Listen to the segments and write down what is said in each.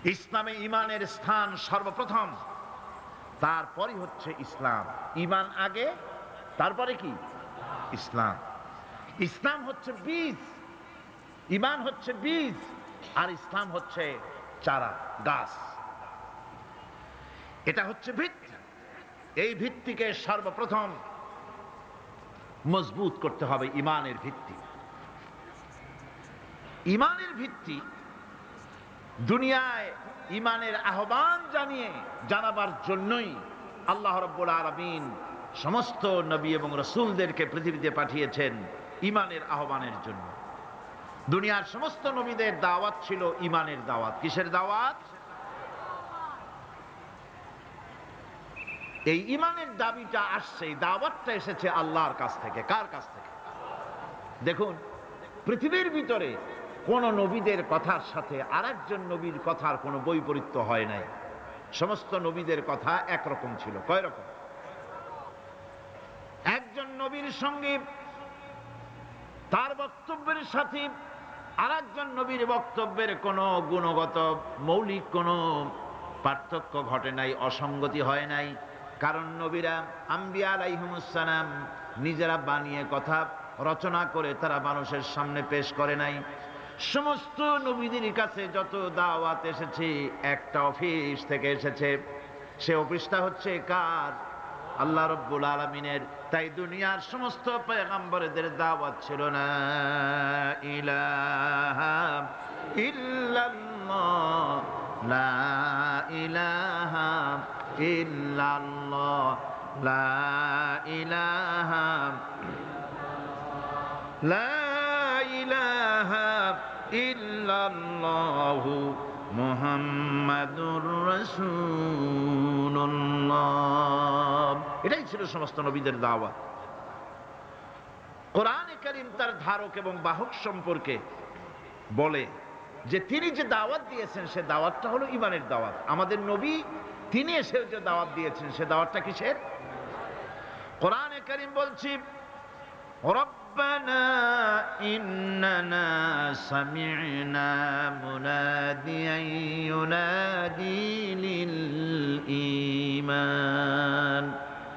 ইসলামে ইমানের স্থান সর্বপ্রথম, তারপরে হচ্ছে ইসলাম। ইমান আগে, তারপরে কি? ইসলাম। ইসলাম হচ্ছে বীজ, ইমান হচ্ছে বীজ, আর ইসলাম হচ্ছে চারা, গাছ। এটা হচ্ছে ভিত্তি। এই ভিত্তিকে সর্বপ্রথম মজবুত করতে হবে। ইমানের ভিত্তি, ইমানের ভিত্তি দুনিয়ায় ইমানের আহ্বান জানাবার জন্যই আল্লাহ রাব্বুল আলামিন সমস্ত নবী এবং রাসূলদেরকে পৃথিবীতে পাঠিয়েছেন ইমানের আহ্বানের জন্য। দুনিয়ার সমস্ত নবীদের দাওয়াত ছিল ইমানের দাওয়াত। কিসের দাওয়াত? এই ইমানের দাবিটা আসছে, দাওয়াতটা এসেছে আল্লাহর কাছ থেকে। কার কাছ থেকে? দেখুন, পৃথিবীর ভিতরে কোন নবীদের কথার সাথে আরেকজন নবীর কথার কোনো বৈপরীত্য হয় নাই। সমস্ত নবীদের কথা একরকম ছিল। কয় রকম? একজন নবীর সঙ্গে তার বক্তব্যের সাথে আরেকজন নবীর বক্তব্যের কোনো গুণগত মৌলিক কোনো পার্থক্য ঘটে নাই, অসঙ্গতি হয় নাই। কারণ নবীরা, আম্বিয়া আলাইহিমুস সালাম, নিজেরা বানিয়ে কথা রচনা করে তারা মানুষের সামনে পেশ করে নাই। সমস্ত নবীদের কাছে যত দাওয়াত এসেছে একটা অফিস থেকে এসেছে। সে অফিসটা হচ্ছে কার? আল্লাহ রাব্বুল আলামিনের। তাই দুনিয়ার সমস্ত পয়গম্বরদের দাওয়াত ছিল না ইলাহা ইল্লাল্লাহ, লা ইলাহা ইল্লাল্লাহ, লা ইলাহা, লা ইলাহা ইল্লাল্লাহু মুহাম্মাদুর রাসূলুল্লাহ। এটাই ছিল সমস্ত নবীদের দাওয়াত। কোরআনে কারীম তার ধারক এবং বাহক সম্পর্কে বলে যে তিনি যে দাওয়াত দিয়েছেন সে দাওয়াতটা হলো ইমানের দাওয়াত। আমাদের নবী তিনি এসে যে দাওয়াত দিয়েছেন সে দাওয়াতটা কিসের? কোরআনে কারীম বলছি, ربنا إننا سمعنا مناديا ينادي للإيمان।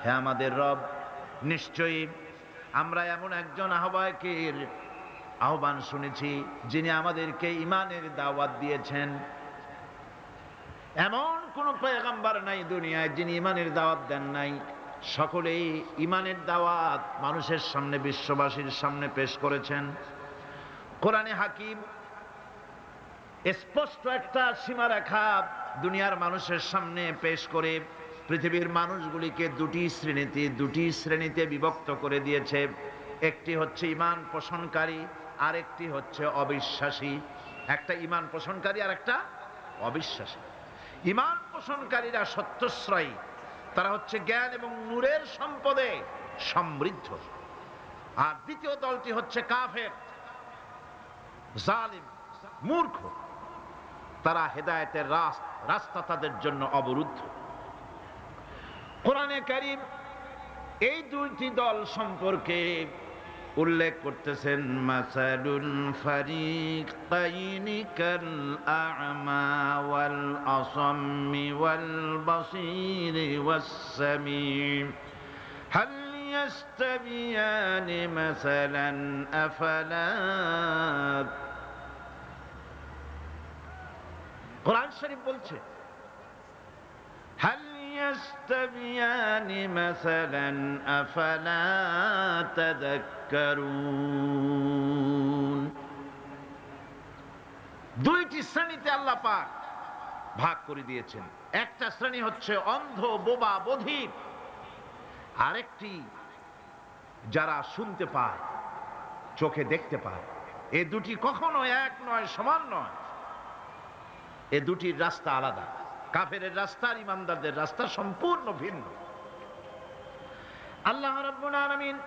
হে আমাদের রব, নিশ্চয়ই আমরা এমন একজন আহ্বায়কের আহ্বান শুনেছি যিনি আমাদেরকে ইমানের দাওয়াত দিয়েছেন। এমন কোন পয়গম্বর নাই দুনিয়ায় যিনি ইমানের দাওয়াত দেন নাই। সকলেই ইমানের দাওয়াত মানুষের সামনে, বিশ্ববাসীর সামনে পেশ করেছেন। কোরআনে হাকিম স্পষ্ট একটা সীমারেখা দুনিয়ার মানুষের সামনে পেশ করে পৃথিবীর মানুষগুলিকে দুটি শ্রেণীতে বিভক্ত করে দিয়েছে। একটি হচ্ছে ঈমান পোষণকারী, আর একটি হচ্ছে অবিশ্বাসী। একটা ঈমান পোষণকারী আর একটা অবিশ্বাসী। ঈমান পোষণকারীরা সত্যশ্রয়ী, তারা হচ্ছে জ্ঞান এবং নূরের সম্পদে সমৃদ্ধ। আর দ্বিতীয় দলটি হচ্ছে কাফের, জালিম, মূর্খ। তারা হেদায়েতের রাস্তা তাদের জন্য অবরুদ্ধ। কোরআনে কারীম এই দুইটি দল সম্পর্কে উল্লেখ করতেছেন, মাসালুল ফারিকাইনি কাল আ'মা ওয়াল আসাম্মি ওয়াল বাসীরি ওয়াস সামীম হাল ইয়াস্তাবিয়ানি মাসালান আফালা। কোরআন শরীফ বলছে, হাল ইয়াস্তাবিয়ানি মাসালান আফালা তাযাক্কারুন। দুইটি শ্রেণীতে আল্লাহ পাক ভাগ করে দিয়েছেন। একটা শ্রেণী হচ্ছে অন্ধ, বোবা, বধির। আরেকটি যারা শুনতে পায়, চোখে দেখতে পায়। এ দুটি কখনো এক নয়, সমান নয়। এ দুটির রাস্তা আলাদা। কাফেরের রাস্তা আর ইমানদারদের রাস্তা সম্পূর্ণ ভিন্ন। আল্লাহ রাব্বুল আলামিন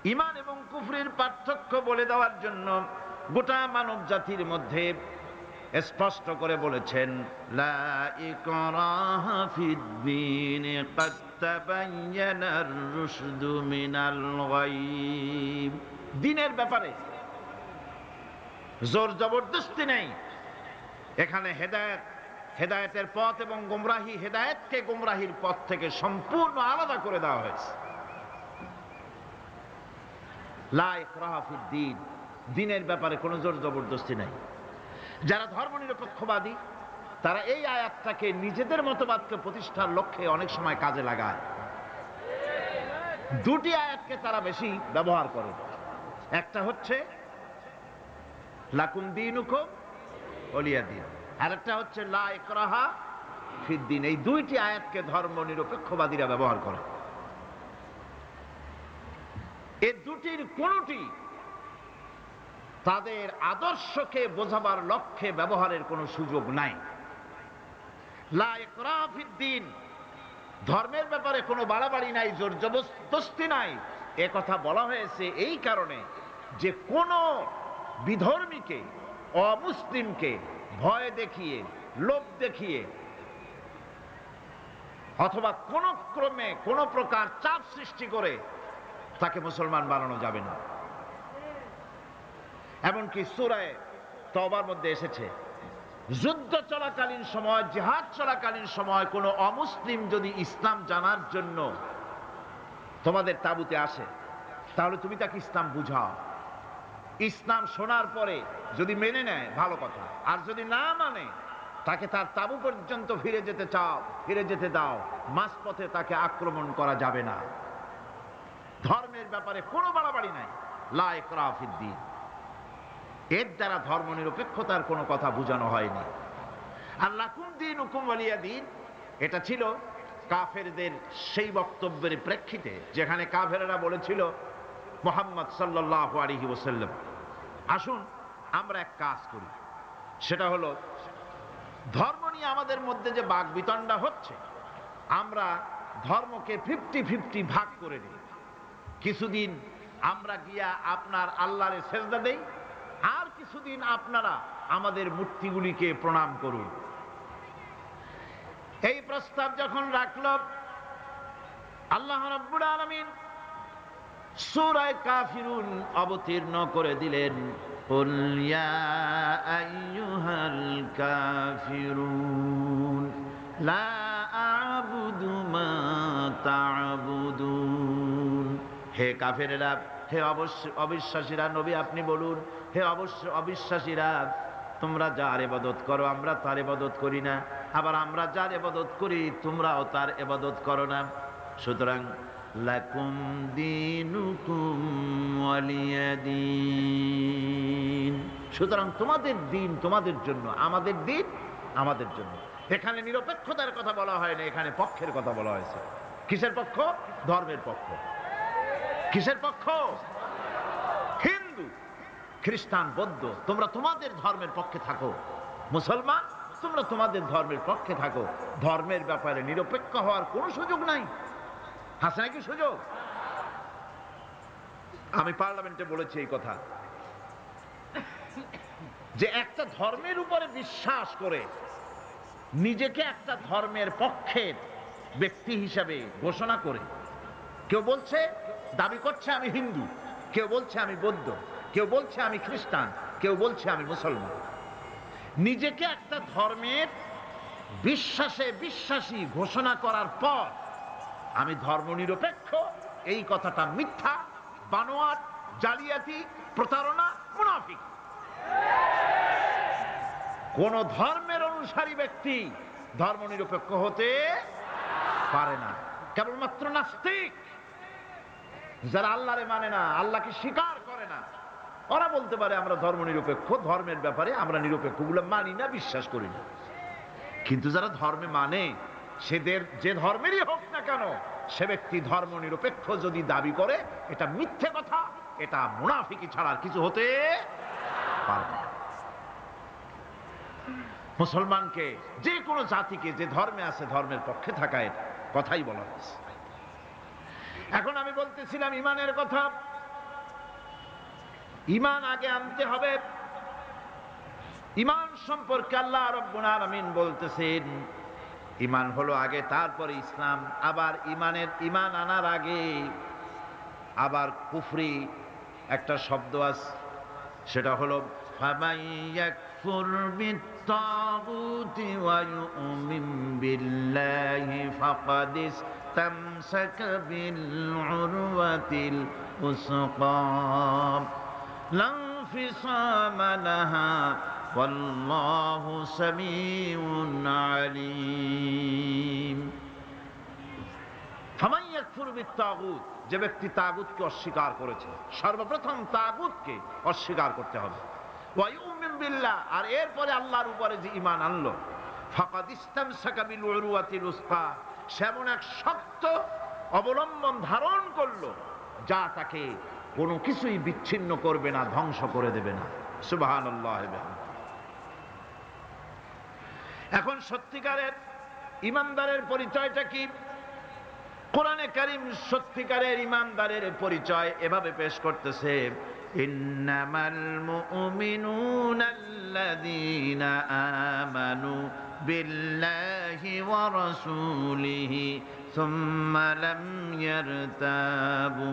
ঈমান এবং কুফরের পার্থক্য বলে দেওয়ার জন্য গোটা মানব জাতির মধ্যে স্পষ্ট করে বলেছেন, লা ইকরাহা ফিদ-দীন ক্বাদ তাবায়্যানার রুশদু মিনাল গায়ব। দ্বীনের ব্যাপারে জোর জবরদস্তি নেই। এখানে হেদায়েত, হেদায়েতের পথ এবং গোমরাহি, হেদায়েতকে গোমরাহির পথ থেকে সম্পূর্ণ আলাদা করে দেওয়া হয়েছে। লা ইকরাহা ফিদ্দীন, দ্বীনের ব্যাপারে কোনো জোর জবরদস্তি নাই। যারা ধর্মনিরপেক্ষবাদী তারা এই আয়াতটাকে নিজেদের মতবাদকে প্রতিষ্ঠার লক্ষ্যে অনেক সময় কাজে লাগায়। দুটি আয়াতকে তারা বেশি ব্যবহার করে। একটা হচ্ছে লাকুম দীনুকুম ওলিয়া দীন, আর একটা হচ্ছে লা ইকরাহা ফিদ্দীন। এই দুইটি আয়াতকে ধর্মনিরপেক্ষবাদীরা ব্যবহার করে। এই দুটির কোনটি তাদের আদর্শকে বোঝাবার লক্ষ্যে ব্যবহারের কোনো সুযোগ নাই। লা ইকরাহা ফিদ্দীন, ধর্মের ব্যাপারে কোনো বাড়াবাড়ি নাই, জোর জবরদস্তি নাই। এ কথা বলা হয়েছে এই কারণে যে কোন বিধর্মীকে, অমুসলিমকে ভয় দেখিয়ে, লোভ দেখিয়ে অথবা কোন ক্রমে কোন প্রকার চাপ সৃষ্টি করে তাকে মুসলমান বানানো যাবে না। এমনকি সূরা তওবার মধ্যে এসেছে, যুদ্ধ চলাকালীন সময়, জিহাদ চলাকালীন সময় কোন অমুসলিম যদি ইসলাম জানার জন্য তোমাদের তাঁবুতে আসে, তাহলে তুমি তাকে ইসলাম বুঝাও। ইসলাম শোনার পরে যদি মেনে নেয় ভালো কথা, আর যদি না মানে তাকে তার তাঁবু পর্যন্ত ফিরে যেতে চাও, ফিরে যেতে দাও। মাঝপথে তাকে আক্রমণ করা যাবে না। ধর্মের ব্যাপারে কোনো বাড়াবাড়ি নাই। লা ইকরাহা ফিদ্দীন, এর দ্বারা ধর্মনিরপেক্ষতার কোনো কথা বোঝানো হয়নি। আর লাকুম দীনুকুম ওয়ালিয়া দীন, এটা ছিল কাফেরদের সেই বক্তব্যের প্রেক্ষিতে যেখানে কাফেরেরা বলেছিল মুহাম্মদ সাল্লাল্লাহু আলাইহি ওয়াসাল্লাম, আসুন আমরা এক কাজ করি, সেটা হলো ধর্ম নিয়ে আমাদের মধ্যে যে বাকবিতণ্ডা হচ্ছে, আমরা ধর্মকে 50-50 ভাগ করে নিই। কিছুদিন আমরা গিয়া আপনার আল্লাহরে সেজদা দেই, আর কিছুদিন আপনারা আমাদের মূর্তিগুলিকে প্রণাম করুন। এই প্রস্তাব যখন রাখল, আল্লাহ রাব্বুল আলামিন সূরা কাফিরুন অবতীর্ণ করে দিলেন, কুল ইয়া আইয়ুহাল কাফিরুন লা আ'বুদু মা তা'বুদুন। হে কাফেরেরা, হে অবিশ্বাসীরা, নবী আপনি বলুন, হে অবিশ্বাসীরা, তোমরা যার ইবাদত করো আমরা তার ইবাদত করি না, আবার আমরা যার ইবাদত করি তোমরাও তার ইবাদত করো না। সুতরাং লাকুম দীনুকুম ওয়ালিয়া দীন, সুতরাং তোমাদের দিন তোমাদের জন্য, আমাদের দিন আমাদের জন্য। এখানে নিরপেক্ষতার কথা বলা হয় না, এখানে পক্ষের কথা বলা হয়েছে। কিসের পক্ষ? ধর্মের পক্ষ। কিসের পক্ষ? হিন্দু, খ্রিস্টান, বৌদ্ধ, তোমরা তোমাদের ধর্মের পক্ষে থাকো। মুসলমান, তোমরা তোমাদের ধর্মের পক্ষে থাকো। ধর্মের ব্যাপারে নিরপেক্ষ হওয়ার কোনো সুযোগ নাই। আছে নাকি সুযোগ? আমি পার্লামেন্টে বলেছি এই কথা, যে একটা ধর্মের উপরে বিশ্বাস করে নিজেকে একটা ধর্মের পক্ষের ব্যক্তি হিসাবে ঘোষণা করে কেউ বলছে, দাবি করছে আমি হিন্দু, কেউ বলছে আমি বৌদ্ধ, কেউ বলছে আমি খ্রিস্টান, কেউ বলছে আমি মুসলমান। নিজেকে একটা ধর্মের বিশ্বাসে বিশ্বাসী ঘোষণা করার পর আমি ধর্মনিরপেক্ষ, এই কথাটা মিথ্যা, বানোয়াট, জালিয়াতি, প্রতারণা, মুনাফিক। কোন ধর্মের অনুসারী ব্যক্তি ধর্মনিরপেক্ষ হতে পারে না। কেবলমাত্র নাস্তিক, যারা আল্লাহরে মানে না, আল্লাহকে স্বীকার করে না, ওরা বলতে পারে আমরা ধর্মনিরপেক্ষ, ধর্মের ব্যাপারে আমরা নিরপেক্ষ, গুলো মানি না, বিশ্বাস করি না। কিন্তু যারা ধর্মে মানে, সেদের যে ধর্মেরই হোক না কেন, সে ব্যক্তি ধর্মনিরপেক্ষ যদি দাবি করে, এটা মিথ্যে কথা, এটা মুনাফিকি ছাড়া আর কিছু হতে পারে না। মুসলমানকে, যে কোনো জাতিকে যে ধর্মে আছে ধর্মের পক্ষে থাকার কথাই বলা হয়েছে। এখন আমি বলতেছিলাম ইমানের কথা। ইমান আগে আনতে হবে। ইমান সম্পর্কে আল্লাহ রাব্বুল আলামিন বলতেছেন, ইমান হলো আগে, তারপরে ইসলাম। আবার ইমান আনার আগে আবার কুফরি একটা শব্দ আছে, সেটা হলো فمن يكفر بالطاغوت ويؤمن بالله فقد استمسك بالعروة الوثقى لا انفصام لها والله سميع عليم ফামান ইয়াকফুর বিত্তাগুত, যে ব্যক্তি তাগুতকে অস্বীকার করেছে, সর্বপ্রথম তাগুতকে অস্বীকার করতে হবে। ওয়া ইউমিন বিল্লাহ, আর এরপরে আল্লাহর উপরে যে ঈমান আনলো, ফাকাদ ইসতামসাকা বিল উরওয়াতিল উসকা, সে এমন এক শক্ত অবলম্বন ধারণ করলো যা তাকে কোনো কিছুই বিচ্ছিন্ন করবে না, ধ্বংস করে দেবে না। সুবহানাল্লাহ। এখন সত্যিকারের ঈমানদারের পরিচয়টা কি? কোরআনে কারীম সত্যিকারের ঈমানদারের পরিচয় এভাবে পেশ করতেছে, ইন্নামাল মুমিনুনা আল্লাযীনা আমানু বিল্লাহি ওয়া রাসূলিহি সুম্মা লাম ইয়ারতাবু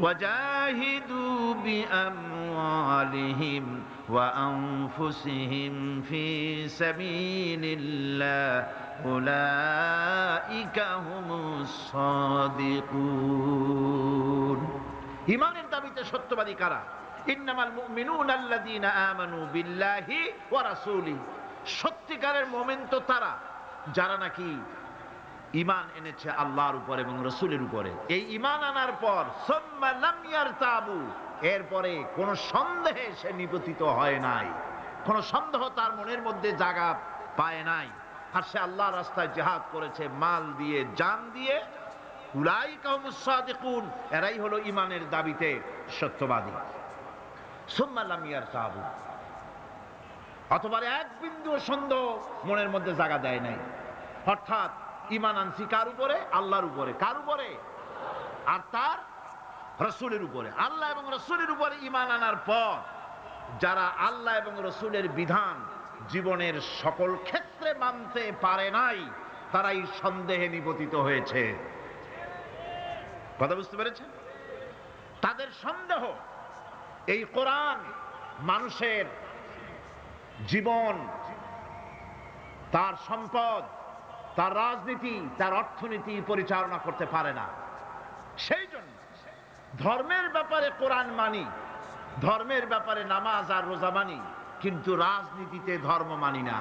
وجاهدوا بأموالهم وأنفسهم في سبيل الله أولئك هم الصادقون। ঈমানের দাবিতে সত্যবাদী কারা? ইন্নামাল মুমিনুনা আল্লাযীনা আমানু বিল্লাহি ওয়া রাসূলিহি, সত্যিকারের মুমিন তো তারা যারা নাকি ঈমান এনেছে আল্লাহর উপর এবং রাসূলের উপরে। এই ঈমান আনার পর সুম্মা লাম ইয়ারতাবু, এরপরে কোন সন্দেহে সে নিপতিত হয় নাই, কোন সন্দেহ তার মনের মধ্যে জায়গা পায় নাই, আর সে আল্লাহর রাস্তায় জিহাদ করেছে মাল দিয়ে, জান দিয়ে। উলাইকা হুমুস সাদিকুন, এরাই হলো ঈমানের দাবিতে সত্যবাদী। সুম্মা লাম ইয়ারতাবু, অথবা এক বিন্দু সন্দেহ মনের মধ্যে জায়গা দেয় নাই, অর্থাৎ ঈমান আনছি কার উপরে? আল্লাহর উপরে। কার উপরে? আর তার রাসূলের উপরে। আল্লাহ এবং রাসূলের উপরে ঈমান আনার পর যারা আল্লাহ এবং রাসূলের বিধান জীবনের সকল ক্ষেত্রে মানতে পারে নাই, তারাই সন্দেহে নিপতিত হয়েছে। কথা বুঝতে পেরেছেন? তাদের সন্দেহ এই কোরআন মানুষের জীবন, তার সম্পদ, তার রাজনীতি, তার অর্থনীতি পরিচালনা করতে পারে না। সেই জন্য ধর্মের ব্যাপারে কোরআন মানি, ধর্মের ব্যাপারে নামাজ আর রোজা মানি, কিন্তু রাজনীতিতে ধর্ম মানি না।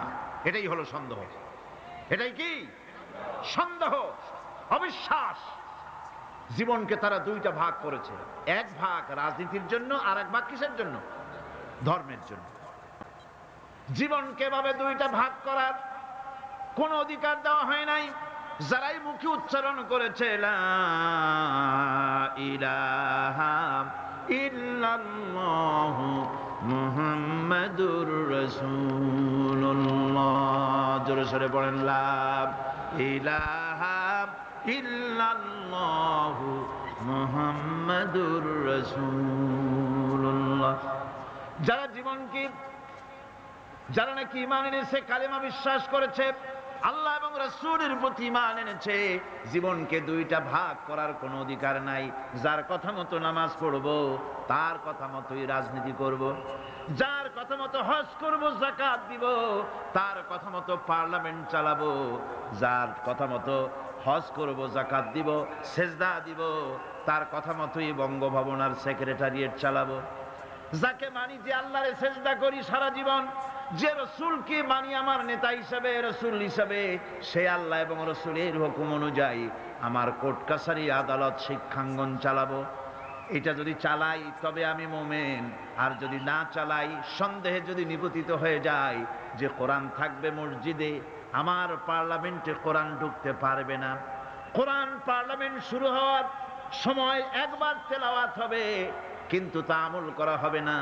এটাই হলো সন্দেহ। এটাই কি? সন্দেহ, অবিশ্বাস। জীবনকে তারা দুইটা ভাগ করেছে, এক ভাগ রাজনীতির জন্য, আর এক ভাগ কিসের জন্য? ধর্মের জন্য। জীবনকে ভাবে দুইটা ভাগ করার কোন অধিকার দেওয়া হয় নাই। যারাই মুখে উচ্চারণ করেছে লা ইলাহা ইল্লাল্লাহু মুহাম্মাদুর রাসূলুল্লাহ, জোরে সোরে পড়েন লা ইলাহা ইল্লাল্লাহু মুহাম্মাদুর রাসূলুল্লাহ। যারা জীবনকে, যারা নাকি ঈমান এনেছে, কালেমা বিশ্বাস করেছে, আল্লাহ এবং রাসূলের প্রতি ঈমান এনেছে, জীবনকে দুইটা ভাগ করার কোনো অধিকার নাই। যার কথা মতো নামাজ পড়বো তার কথা মতোই রাজনীতি করব, যার কথা মতো হজ করব, যাকাত দিব, তার কথা মতো পার্লামেন্ট চালাবো, যার কথা মতো হজ করব, যাকাত দিব, সেজদা দিব, তার কথা মতোই বঙ্গভবন আর সেক্রেটারিয়েট চালাবো। যাকে মানি, যে আল্লাহরে সেজদা করি সারা জীবন, যে রাসূলকে মানি আমার নেতা হিসাবে, রাসূল হিসাবে, সে আল্লাহ এবং রাসূলের হুকুম অনুযায়ী আমার কোর্ট কাছারি, আদালত, শিক্ষাঙ্গন চালাবো। এটা যদি চালাই তবে আমি মুমিন, আর যদি না চালাই, সন্দেহে যদি নিপতিত হয়ে যায় যে কোরআন থাকবে মসজিদে, আমার পার্লামেন্টে কোরআন ঢুকতে পারবে না, কোরআন পার্লামেন্ট শুরু হওয়ার সময় একবার তেলাওয়াত হবে কিন্তু তা আমল করা হবে না,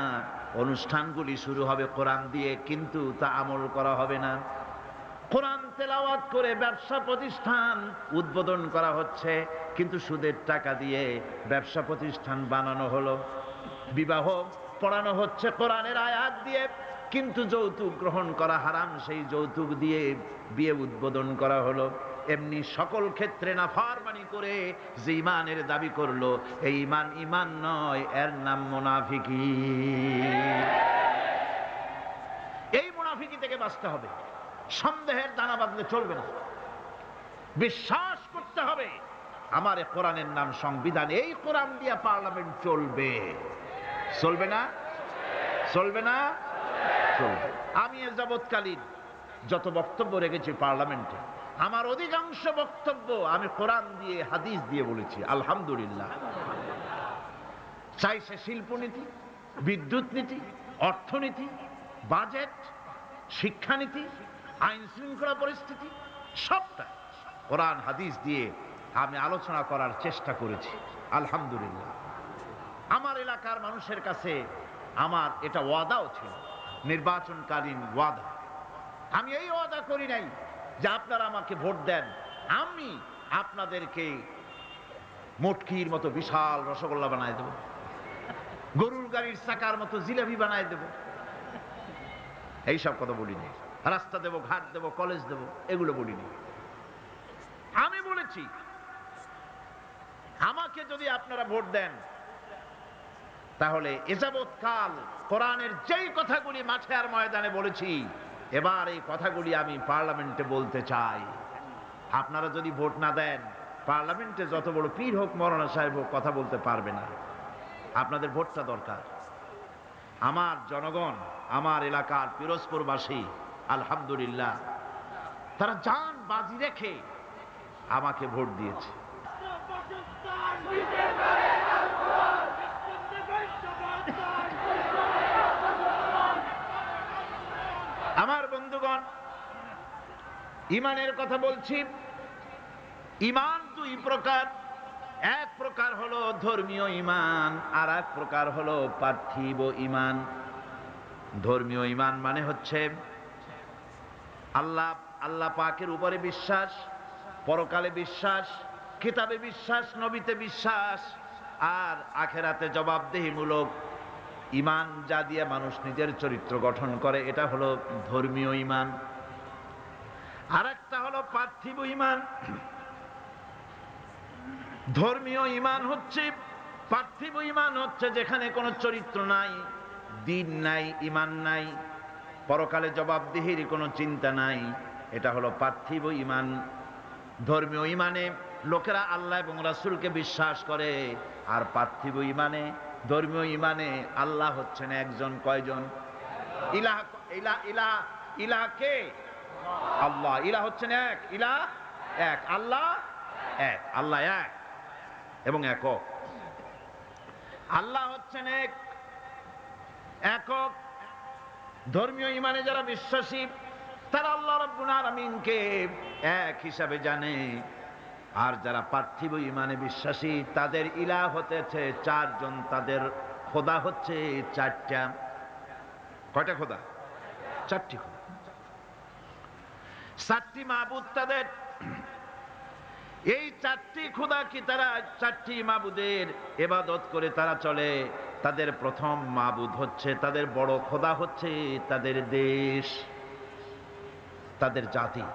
অনুষ্ঠানগুলি শুরু হবে কোরআন দিয়ে কিন্তু তা আমল করা হবে না। কোরআন তেলাওয়াত করে ব্যবসা প্রতিষ্ঠান উদ্বোধন করা হচ্ছে কিন্তু সুদের টাকা দিয়ে ব্যবসা প্রতিষ্ঠান বানানো হলো। বিবাহ পড়ানো হচ্ছে কোরআনের আয়াত দিয়ে কিন্তু যৌতুক গ্রহণ করা হারাম, সেই যৌতুক দিয়ে বিয়ে উদ্বোধন করা হলো। এমনি সকল ক্ষেত্রে নাফরমানি করে যে ঈমানের দাবি করলো, এই ঈমান ঈমান নয়, এর নাম মুনাফিকি। বাঁচতে হবে, সন্দেহের দানা বাঁধলে চলবে না। বিশ্বাস করতে হবে আমার এই কোরআনের নাম সংবিধান, এই কোরআন দিয়ে পার্লামেন্ট চলবে। চলবে না? চলবে না? চলবে। আমি এ যাবৎকালীন যত বক্তব্য রেখেছি পার্লামেন্টে, আমার অধিকাংশ বক্তব্য আমি কোরআন দিয়ে হাদিস দিয়ে বলেছি, আলহামদুলিল্লাহ। চাই সে শিল্পনীতি, বিদ্যুৎ নীতি, অর্থনীতি, বাজেট, শিক্ষানীতি, আইন শৃঙ্খলা পরিস্থিতি, সবটা কোরআন হাদিস দিয়ে আমি আলোচনা করার চেষ্টা করেছি, আলহামদুলিল্লাহ। আমার এলাকার মানুষের কাছে আমার এটা ওয়াদাও ছিল, নির্বাচনকালীন ওয়াদা। আমি এই ওয়াদা করি নাই যে আপনারা আমাকে ভোট দেন, আমি আপনাদেরকে মটকির মতো বিশাল রসগোল্লা বানায় দেব, গরুর গাড়ির চাকার মতো জিলাপি বানায় দেব, এইসব কথা বলিনি। রাস্তা দেব, ঘাট দেব, কলেজ দেব, এগুলো বলিনি। আমি বলেছি আমাকে যদি আপনারা ভোট দেন তাহলে এযাবৎকাল কোরআনের যেই কথাগুলি মাঠে আর ময়দানে বলেছি, এবার এই কথাগুলি আমি পার্লামেন্টে বলতে চাই। আপনারা যদি ভোট না দেন, পার্লামেন্টে যত বড় পীর হোক, মৌলানা সাহেব হোক, কথা বলতে পারবে না। আপনাদের ভোটটা দরকার। আমার জনগণ, আমার এলাকার পিরোজপুরবাসী, আলহামদুলিল্লাহ, তারা জান বাজি রেখে আমাকে ভোট দিয়েছে। আমার বন্ধুগণ, ইমানের কথা বলছি। ইমান দুই প্রকার, এক প্রকার হলো ধর্মীয় ইমান, আর এক প্রকার হলো পার্থিব ইমান। ধর্মীয় ইমান মানে হচ্ছে আল্লাহ পাকের উপরে বিশ্বাস, পরকালে বিশ্বাস, কিতাবে বিশ্বাস, নবীতে বিশ্বাস, আর আখেরাতে জবাবদিহিমূলক ইমান, যা দিয়ে মানুষ নিজের চরিত্র গঠন করে, এটা হলো ধর্মীয় ইমান। আর একটা হলো পার্থিব ইমান। ধর্মীয় ইমান হচ্ছে, পার্থিব ইমান হচ্ছে যেখানে কোনো চরিত্র নাই, দিন নাই, ইমান নাই, পরকালে জবাবদিহির কোনো চিন্তা নাই, এটা হলো পার্থিব ইমান। ধর্মীয় ইমানে লোকেরা আল্লাহ এবং রাসূলকে বিশ্বাস করে, আর পার্থিব ইমানে, ধর্মীয় ইমানে আল্লাহ হচ্ছেন একজন। কয়জন? ইলাহ, ইলাহ, ইলাহ, ইলাহ কে? আল্লাহ। ইলাহ হচ্ছেন এক, ইলাহ এক, আল্লাহ এক, আল্লাহ এক এবং একক। আল্লাহ হচ্ছেন এক, একক। ধর্মীয় ইমানে যারা বিশ্বাসী, তারা আল্লাহ রাব্বুল আলামিনকে এক হিসাবে জানে। আর যারা পার্থিব ইমানে বিশ্বাসী, তাদের ইলাহ হতেছে চারজন, তাদের খোদা হচ্ছে চারটা। কয়টা খোদা? চারটি খোদা, চারটি মাবুদ তাদের। এই চারটি খোদা কি তারা চারটি মাবুদের ইবাদত করে তারা চলে। তাদের প্রথম মাবুদ হচ্ছে, তাদের বড় খোদা হচ্ছে তাদের দেশ, তাদের জাতি।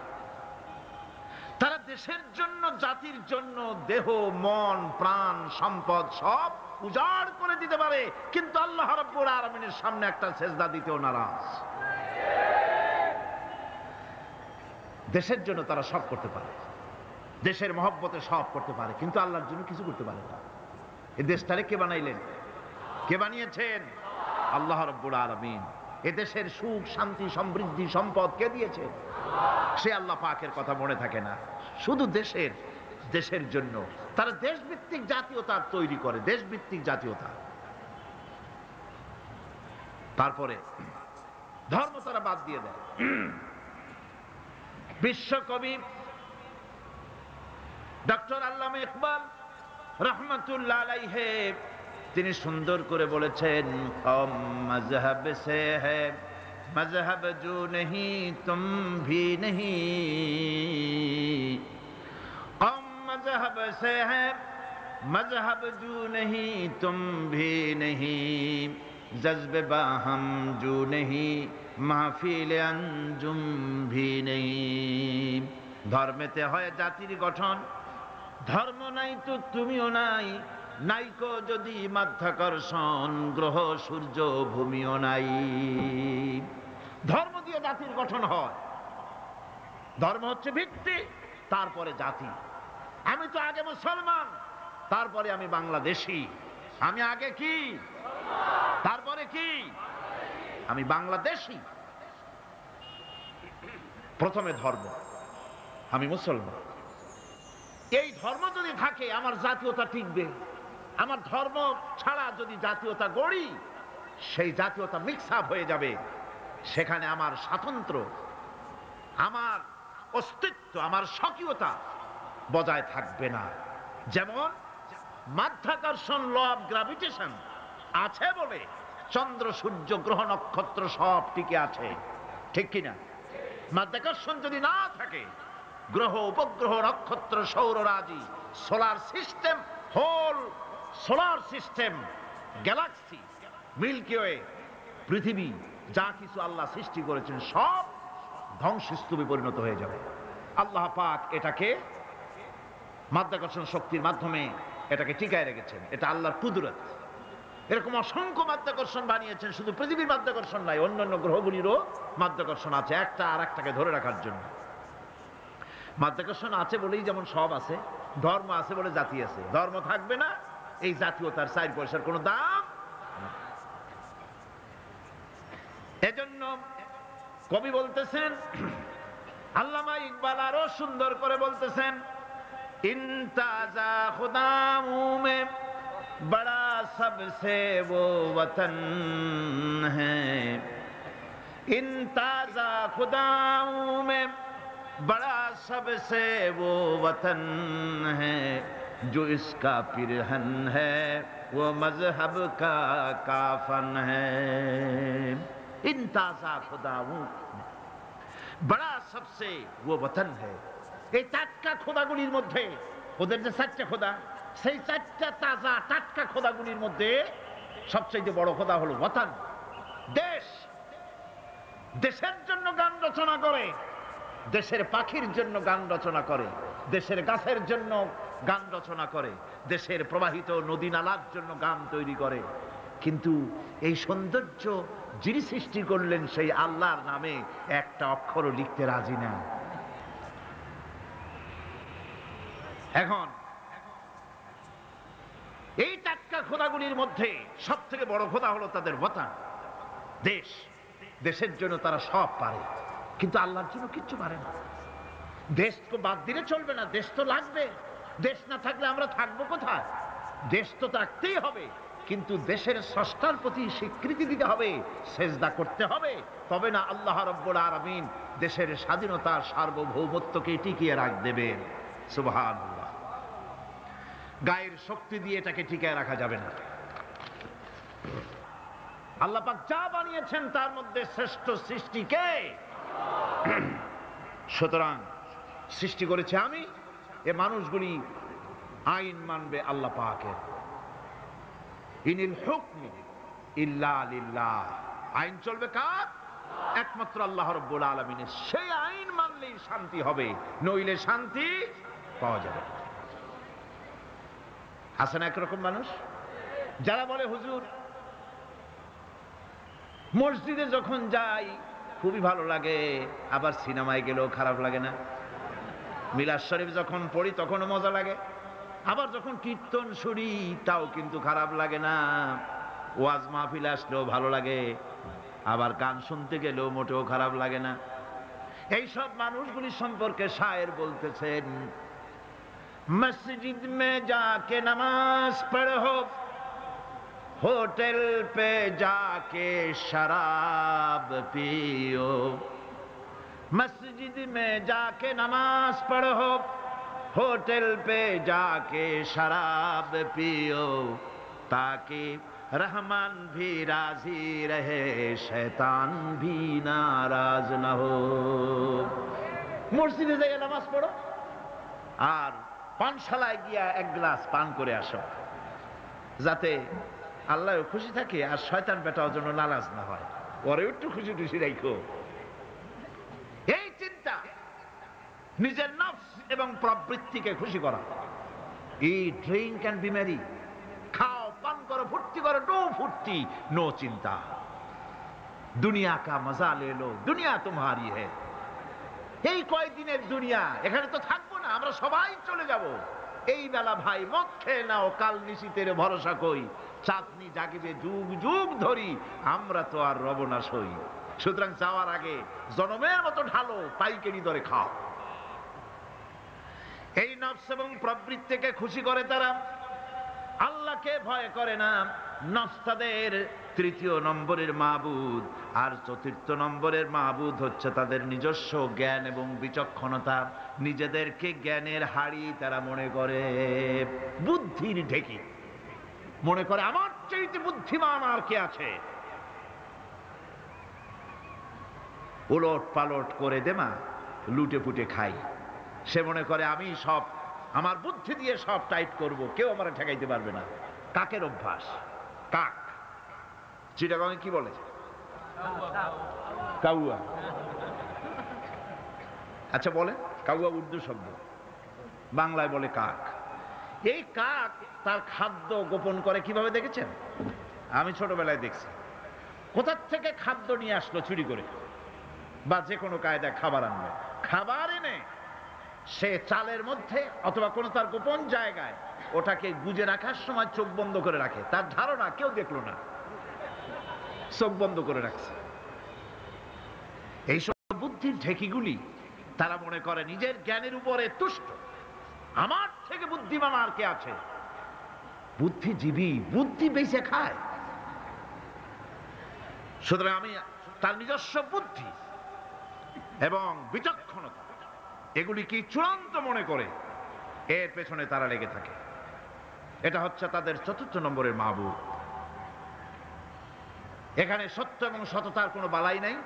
তারা দেশের জন্য, জাতির জন্য দেহ, মন, প্রাণ, সম্পদ সব উজাড় করে দিতে পারে, কিন্তু আল্লাহ রাব্বুল আলামিনের সামনে একটা সেজদা দিতেও নারাজ। দেশের জন্য তারা সব করতে পারে, দেশের মহব্বতে সব করতে পারে, কিন্তু আল্লাহর জন্য কিছু করতে পারে না। এই দেশটারে কে বানাইলেন? কে বানিয়েছেন? আল্লাহ রাব্বুল আলামিন। এ দেশের সুখ, শান্তি, সমৃদ্ধি, সম্পদ কে দিয়েছে? সে আল্লাহ পাকের কথা মনে থাকে না, শুধু দেশের জন্য তারা দেশভিত্তিক জাতীয়তা তৈরি করে, দেশভিত্তিক জাতীয়তা। তারপরে ধর্ম তারা বাদ দিয়ে দেয়। বিশ্বকবি ডক্টর আল্লামা ইকবাল রহমতুল্লাহ আলাইহি তিনি সুন্দর করে বলেছেন, কম মজহব সে হ্যায় मजहब जो नहीं तुम भी नहीं, कौम मजहब से है मजहब जो नहीं तुम भी नहीं, जज्बे बाहम जो नहीं महफिल अंजुम भी नहीं। ধর্মেতে হয় জাতির গঠন, ধর্ম নাই তো তুমিও নাই, নাইকো যদি মাধ্যাকর্ষণ, গ্রহ সূর্য ভূমিও নাই। ধর্ম দিয়ে জাতির গঠন হয়। ধর্ম হচ্ছে ভিত্তি, তারপরে জাতি। আমি তো আগে মুসলমান, তারপরে আমি বাংলাদেশি। আমি আগে কি, তারপরে কি? আমি বাংলাদেশি। প্রথমে ধর্ম, আমি মুসলমান। এই ধর্ম যদি থাকে আমার জাতীয়তা টিকবে। আমার ধর্ম ছাড়া যদি জাতীয়তা গড়ি, সেই জাতীয়তা মিক্স আপ হয়ে যাবে। সেখানে আমার স্বাতন্ত্র্য, আমার অস্তিত্ব, আমার স্বকীয়তা বজায় থাকবে না। যেমন মাধ্যাকর্ষণ, ল অফ গ্র্যাভিটেশন আছে বলে চন্দ্র, সূর্য, গ্রহ, নক্ষত্র সব টিকে আছে, ঠিক কিনা? মাধ্যাকর্ষণ যদি না থাকে, গ্রহ, উপগ্রহ, নক্ষত্র, সৌররাজি, solar system, whole solar system, galaxy, Milky Way, পৃথিবী, যা কিছু আল্লাহ সৃষ্টি করেছেন সব ধ্বংসস্তূপে পরিণত হয়ে যাবে। আল্লাহ পাক এটাকে মাধ্যাকর্ষণ শক্তির মাধ্যমে এটাকে টিকায় রেখেছেন। এটা আল্লাহর কুদরত। এরকম অসংখ্য মাধ্যাকর্ষণ বানিয়েছেন। শুধু পৃথিবীর মাধ্যাকর্ষণ নাই, অন্যান্য গ্রহগুলিরও মাধ্যাকর্ষণ আছে, একটা আর একটাকে ধরে রাখার জন্য। মাধ্যাকর্ষণ আছে বলেই যেমন সব আছে, ধর্ম আছে বলে জাতি আছে। ধর্ম থাকবে না, এই জাতীয়তার 4 পয়সার কোনো দাম। এজন্য কবি বলতেছেন, আল্লামা ইকবাল আরো সুন্দর করে বলতেছেন, ইনতাজা খুদামু মে বড়া সবসে वो वतन है, ইনতাজা খুদামু মে बड़ा सबसे वो वतन है, जो इसका पिरहन है वो मजहब का काफन है। इन ताजा खुदाओं बड़ा सबसे वो वतन है। এই টাটকা খোদাগুলির মধ্যে, ওদের যে 4টা খোদা, সেই 4টা তাজা টাটকা খোদাগুলির মধ্যে সবচেয়ে বড় খোদা হলো ওয়াতান, দেশ। দেশের জন্য গান রচনা করে, দেশের পাখির জন্য গান রচনা করে, দেশের গাছের জন্য গান রচনা করে, দেশের প্রবাহিত নদী নালার জন্য গান তৈরি করে। কিন্তু এই সৌন্দর্য যিনি সৃষ্টি করলেন সেই আল্লাহর নামে একটা অক্ষরও লিখতে রাজি না। এখন এই টাটকা খোদাগুলির মধ্যে সব থেকে বড় খোদা হলো তাদের ওয়াতান, দেশ। দেশের জন্য তারা সব পারে, কিন্তু আল্লাহর জন্য কিচ্ছু পারে না। দেশ তো বাদ দিলে চলবে না, দেশ তো লাগবে। দেশ না থাকলে আমরা থাকবো কোথায়? দেশ তো থাকতেই হবে, কিন্তু দেশের স্রষ্টার প্রতি স্বীকৃতি দিতে হবে, সেজদা করতে হবে, তবে না আল্লাহ রাব্বুল আলামিন দেশের স্বাধীনতার সার্বভৌমত্বকে টিকিয়ে রাখ দেবেন। সুবহানাল্লাহ। গায়ের শক্তি দিয়ে এটাকে টিকিয়ে রাখা যাবে না। আল্লাহ পাক যা বানিয়েছেন তার মধ্যে শ্রেষ্ঠ সৃষ্টি কে? সুতরাং সৃষ্টি করেছে আমি, এ মানুষগুলি আইন মানবে আল্লাহ পাকের। ইনিল হুকমু ইল্লা লিল্লাহ, আইন চলবে কার? একমাত্র আল্লাহ রাব্বুল আলামিনের। সেই আইন মানলেই শান্তি হবে, নইলে শান্তি পাওয়া যাবে। আছে না একরকম মানুষ যারা বলে, হুজুর মসজিদে যখন যাই খুবই ভালো লাগে, আবার সিনেমায় গেলেও খারাপ লাগে না। মিলাদ শরীফ যখন পড়ি তখনও মজা লাগে, আবার যখন কীর্তন শুনি তাও কিন্তু খারাপ লাগে না। ওয়াজ মাহফিল আসলেও ভালো লাগে, আবার গান শুনতে গেলেও মোটেও খারাপ লাগে না। এইসব মানুষগুলি সম্পর্কে শায়ের বলতেছেন, মসজিদ মে যাকে নামাজ পড়ো, होटल पे जाके शराब पियो, मस्जिद में जाके नमाज पढ़ो, होटल पे जाके शराब पियो, ताकि रहमान भी राजी रहे, शैतान भी नाराज न हो। মসজিদে যাইয়া নামাজ পড়ো আর পানশালায় গিয়া 1 গ্লাস পান করে আসো, যাতে আল্লাহ খুশি থাকে আর শয়তান বেটাও যেন নারাজ না হয়, ওরে একটু খুশি টুশি রাখো। এই চিন্তা নিজের নফস এবং প্রবৃত্তিকে খুশি করা। ইট, ড্রিঙ্ক এন্ড বি মেরি, খাও, পান করো, ফুর্তি করো, নো ফুর্তি, নো চিন্তা। দুনিয়া কা মজা লে লো, দুনিয়া তোমারি হে। এই কয়দিনের দুনিয়া, এখানে তো থাকবো না, আমরা সবাই চলে যাব। এই বেলা ভাই মদ খেয়ে নাও, কাল নিশীতের ভরসা কই, চাঁদনি জাগিবে যুগ যুগ ধরি, আমরা তো আর রব না সই। সুতরাং যাওয়ার আগে জনমের মতো ঢালো, পাইকারি দরে খাও। এই নফস এবং প্রবৃত্তিকে খুশি করে তারা, আল্লাহকে ভয় করে না। নফস তাদের তৃতীয় নম্বরের মাবুদ, আর চতুর্থ নম্বরের মাবুদ হচ্ছে তাদের নিজস্ব জ্ঞান এবং বিচক্ষণতা। নিজেদেরকে জ্ঞানের হাড়ি তারা মনে করে, বুদ্ধির ঢেকি মনে করে, আমার চাইতে বুদ্ধিমান আর কে আছে। উলট পালট করে দেমা লুটে পুটে খাই। সে মনে করে আমি সব আমার বুদ্ধি দিয়ে সব টাইট করব, কেউ আমার ঠেকাইতে পারবে না। কাকের অভ্যাস, কাক। চিটাগাঁয়ে কি বলে? কাউয়া। আচ্ছা বলে, কাউয়া উর্দু শব্দ, বাংলায় বলে কাক। এই কাক তার খাদ্য গোপন করে কিভাবে দেখেছেন? আমি ছোটবেলায় দেখছি। কোথা থেকে খাদ্য নিয়ে আসলো চুরি করে, বা যে কোনো কায়দায় খাবার আনবে, খাবার এনে সে চালের মধ্যে অথবা কোনো তার গোপন জায়গায় ওটাকে গুজে রাখার সময় চোখ বন্ধ করে রাখে। তার ধারণা কেউ দেখলো না, চোখ বন্ধ করে রাখছে। এইসব বুদ্ধির ঢেকিগুলি তারা মনে করে নিজের জ্ঞানের উপরে তুষ্ট, আমার থেকে বুদ্ধিমান আর কে আছে। বুদ্ধিজীবী বুদ্ধি বেঁচে খায়। সুতরাং আমি তার নিজস্ব বুদ্ধি এবং বিচক্ষণতা এগুলি কি চূড়ান্ত মনে করে এর পেছনে তারা লেগে থাকে। এটা হচ্ছে তাদের চতুর্থ নম্বরের মাবুদ। এখানে সত্য এবং সততার কোনো বালাই নাই,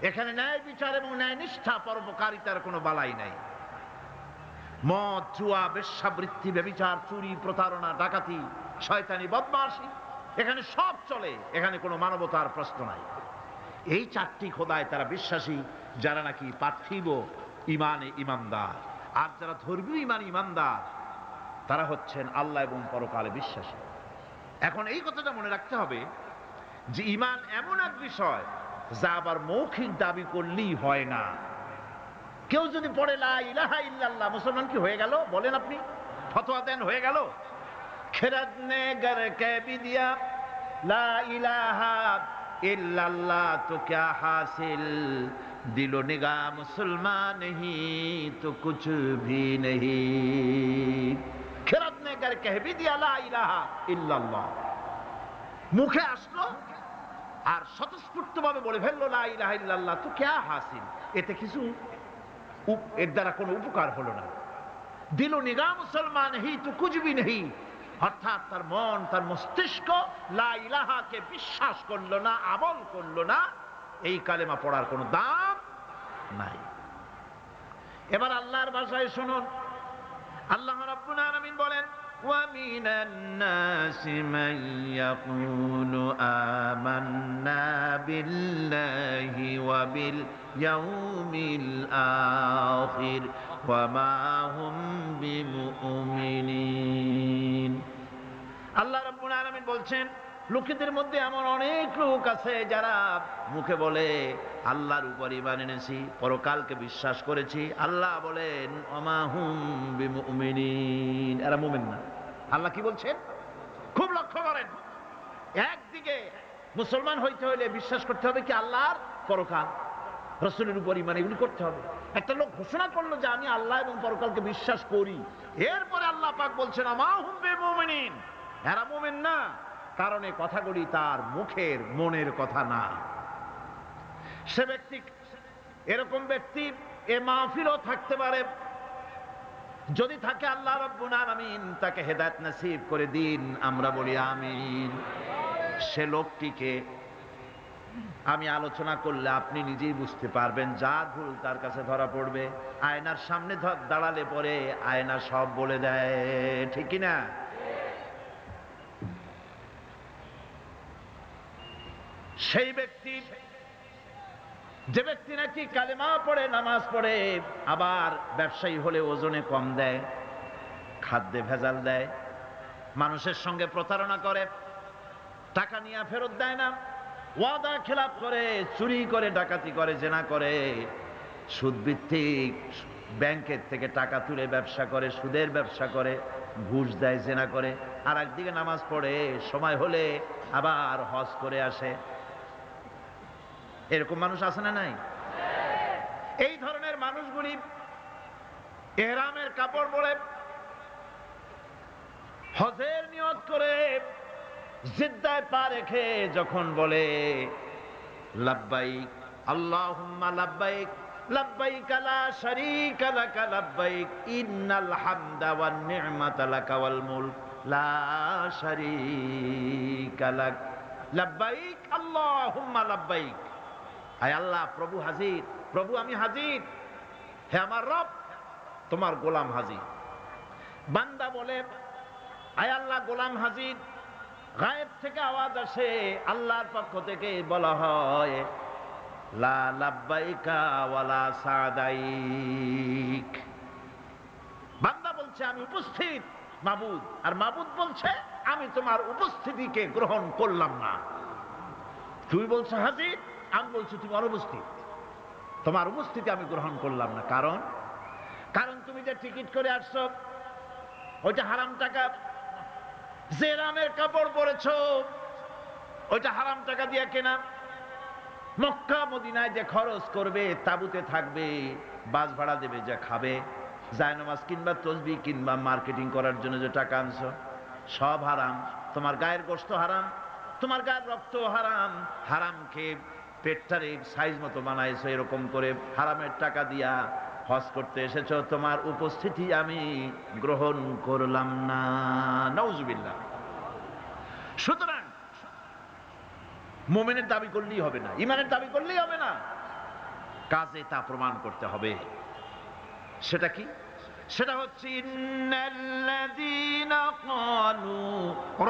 এখানে ন্যায় বিচার এবং ন্যায় নিষ্ঠা পরোপকারিতার কোনো বালাই নাই। মদ, জুয়া, বেশ্যাবৃত্তি, ব্যভিচার, চুরি, প্রতারণা, ডাকাতি, শয়তানি, বদমাশি, এখানে সব চলে। এখানে কোনো মানবতার প্রশ্ন নাই। এই চারটি খোদায় তারা বিশ্বাসী, যারা নাকি পার্থিব ইমানে ইমানদার। আর যারা ধর্মীয় ইমান ইমানদার, তারা হচ্ছেন আল্লাহ এবং পরকালে বিশ্বাসী। এখন এই কথাটা মনে রাখতে হবে যে ইমান এমন এক বিষয় যা আবার মৌখিক দাবি করলেই হয় না। কেউ যদি পড়ে লা ইলাহা ইল্লাল্লাহ, মুসলমান কি হয়ে গেল? বলেন আপনি, ফতোয়া দেন হয়ে গেল? খেরাত নে গর কে বি দিয়া লা ইলাহা ইল্লাল্লাহ তো ক্যা হাসিল, দিলো নিগা মুসলমান নেহি তো কুছ ভি নেহি। খেরাত নে গর কে বি দিয়া লা ইলাহা ইল্লাল্লাহ, মুখে আসলো আর স্বতঃস্ফূর্তভাবে বলে ফেললো লা ইলাহা ইল্লাল্লাহ, তো ক্যা হাসিল, এতে কিছু এর দ্বারা কোনো উপকার হলো না। দিল নিগা মুসলমান হি তো কুছ ভি নেহি, অর্থাৎ তার মন, তার মস্তিষ্ক লা ইলাহাকে বিশ্বাস করলো না, আমল করলো না। এই কালেমা পড়ার কোনো দাম নাই। এবার আল্লাহর ভাষায় শুনুন, আল্লাহ রাব্বুল আলামিন বলেন, وَمِنَ النَّاسِ مَن يَقُولُ آمَنَّا بِاللَّهِ وَبِالْيَوْمِ الْآخِرِ وَمَا هُمْ بِمُؤْمِنِينَ। আল্লাহ রাব্বুল আলামিন বলছেন, লোকেদের মধ্যে এমন অনেক লোক আছে যারা মুখে বলে আল্লাহর উপর ঈমান এনেছি, পরকালকে বিশ্বাস করেছি। আল্লাহ বলেন ওমা হুম বিমুমিনিন, এরা মুমিন না। আল্লাহ কি বলছেন খুব লক্ষ্য করেন। একদিকে মুসলমান হইতে হলে বিশ্বাস করতে হবে কি আল্লাহর পরকাল, রাসূলের উপর ঈমান, এগুলি করতে হবে। একটা লোক ঘোষণা করলো যে আমি আল্লাহ এবং পরকালকে বিশ্বাস করি, এরপরে আল্লাহ পাক বলছেন ওমা হুম বিমুমিনিন, এরা মুমিন না। কারণ এই কথাগুলি তার মুখের, মনের কথা না। সে ব্যক্তি, এরকম ব্যক্তি এ মাহফিলও থাকতে পারে। যদি থাকে আল্লাহ রাব্বুল আলামিন তাকে হেদায়েত নসিব করে দিন, আমরা বলি আমিন। সে লোকটিকে আমি আলোচনা করলে আপনি নিজেই বুঝতে পারবেন, যা ভুল তার কাছে ধরা পড়বে। আয়নার সামনে দাঁড়ালে পরে আয়না সব বলে দেয়, ঠিক কি না? সেই ব্যক্তি, যে ব্যক্তি নাকি কালেমা পড়ে, নামাজ পড়ে, আবার ব্যবসায়ী হলে ওজনে কম দেয়, খাদ্যে ভেজাল দেয়, মানুষের সঙ্গে প্রতারণা করে, টাকা নিয়ে ফেরত দেয় না, ওয়াদা খেলাপ করে, চুরি করে, ডাকাতি করে, জেনা করে, সুদভিত্তিক ব্যাংকের থেকে টাকা তুলে ব্যবসা করে, সুদের ব্যবসা করে, ঘুষ দেয়, জেনা করে, আর একদিকে নামাজ পড়ে, সময় হলে আবার হজ করে আসে। এরকম মানুষ আছে না নাই? এই ধরনের মানুষগুলি ইহরামের কাপড় পরে হজের নিয়ত করে জিদ্দায় পা রেখে যখন বলে লাব্বাইক আল্লাহুম্মা লাব্বাইক লাব্বাইক লা শারীকা লাকা লাব্বাইক ইন্নাল হামদা ওয়ান নি'মাতা লাকা ওয়াল মুলক লা শারীকা লাক লাব্বাইক আল্লাহুম্মা লাব্বাইক। আয় আল্লাহ, প্রভু হাজির, প্রভু আমি হাজির, হে আমার রব, তোমার গোলাম হাজির। বান্দা বলে আয় আল্লাহ, গোলাম হাজির। গায়েব থেকে আওয়াজ আসে, আল্লাহর পক্ষ থেকে বলা হয় লা লাব্বাইকা ওয়ালা সাদাইক। বান্দা বলছে আমি উপস্থিত মাবুদ, আর মাবুদ বলছে আমি তোমার উপস্থিতিকে গ্রহণ করলাম না। তুমি বলছো হাজির, আমি বলছি তুমি অনুপস্থিত, তোমার উপস্থিতি আমি গ্রহণ করলাম না। কারণ কারণ তুমি যে টিকিট করে আসছো ওইটা হারাম টাকা, যে রামের কাপড় পরেছো ওইটা হারাম টাকা দিয়ে কেনা, মক্কা মদিনায় যে খরচ করবে, তাবুতে থাকবে, বাস ভাড়া দেবে, যা খাবে, জায়নামাজ কিংবা তসবিহ কিংবা মার্কেটিং করার জন্য যে টাকা আনছো, সব হারাম। তোমার গায়ের গোশত হারাম, তোমার গায়ের রক্ত হারাম। হারাম খেয়ে পেটটারে সাইজ মতো বানাইছো, এরকম করে হারামের টাকা দিয়া হজ করতে এসেছো, তোমার উপস্থিতি আমি গ্রহণ করলাম না। নাউজুবিল্লাহ। সুতরাং মুমিনের দাবি করলেই হবে না, ইমানের দাবি করলেই হবে না, কাজে তা প্রমাণ করতে হবে। সেটা কি? সেটা হচ্ছে ইন্নাল্লাযীনা ক্বালু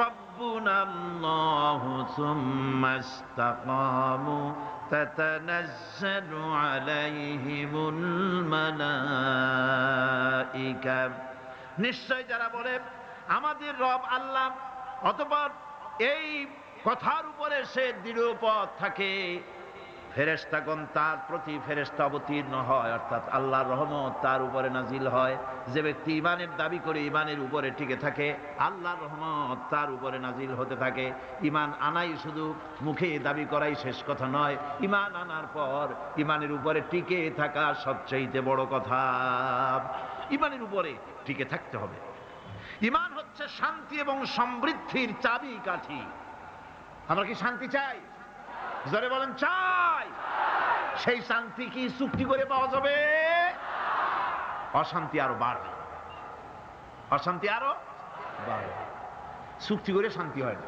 রাব্বুনাল্লাহু সুম্মা ইসতাকামু তাতানাজ্জালু আলাইহিমুল মালাইকা। নিশ্চয় যারা বলে আমাদের রব আল্লাহ, অতঃপর এই কথার উপরে সে দৃঢ়পদ থাকে, ফেরেশতাগণ তার প্রতি ফেরেশতা অবতীর্ণ হয়, অর্থাৎ আল্লাহর রহমত তার উপরে নাজিল হয়। যে ব্যক্তি ইমানের দাবি করে ইমানের উপরে টিকে থাকে, আল্লাহর রহমত তার উপরে নাজিল হতে থাকে। ইমান আনাই শুধু মুখে দাবি করাই শেষ কথা নয়, ইমান আনার পর ইমানের উপরে টিকে থাকা সবচেয়ে বড় কথা। ইমানের উপরে টিকে থাকতে হবে। ইমান হচ্ছে শান্তি এবং সমৃদ্ধির চাবি কাঠি। আমরা কি শান্তি চাই? জোরে বলেন চাই। সেই শান্তি কি চুক্তি করে পাওয়া যাবে? অশান্তি আরো বাড়বে, অশান্তি আরো বাড়বে। চুক্তি করে শান্তি হয় না।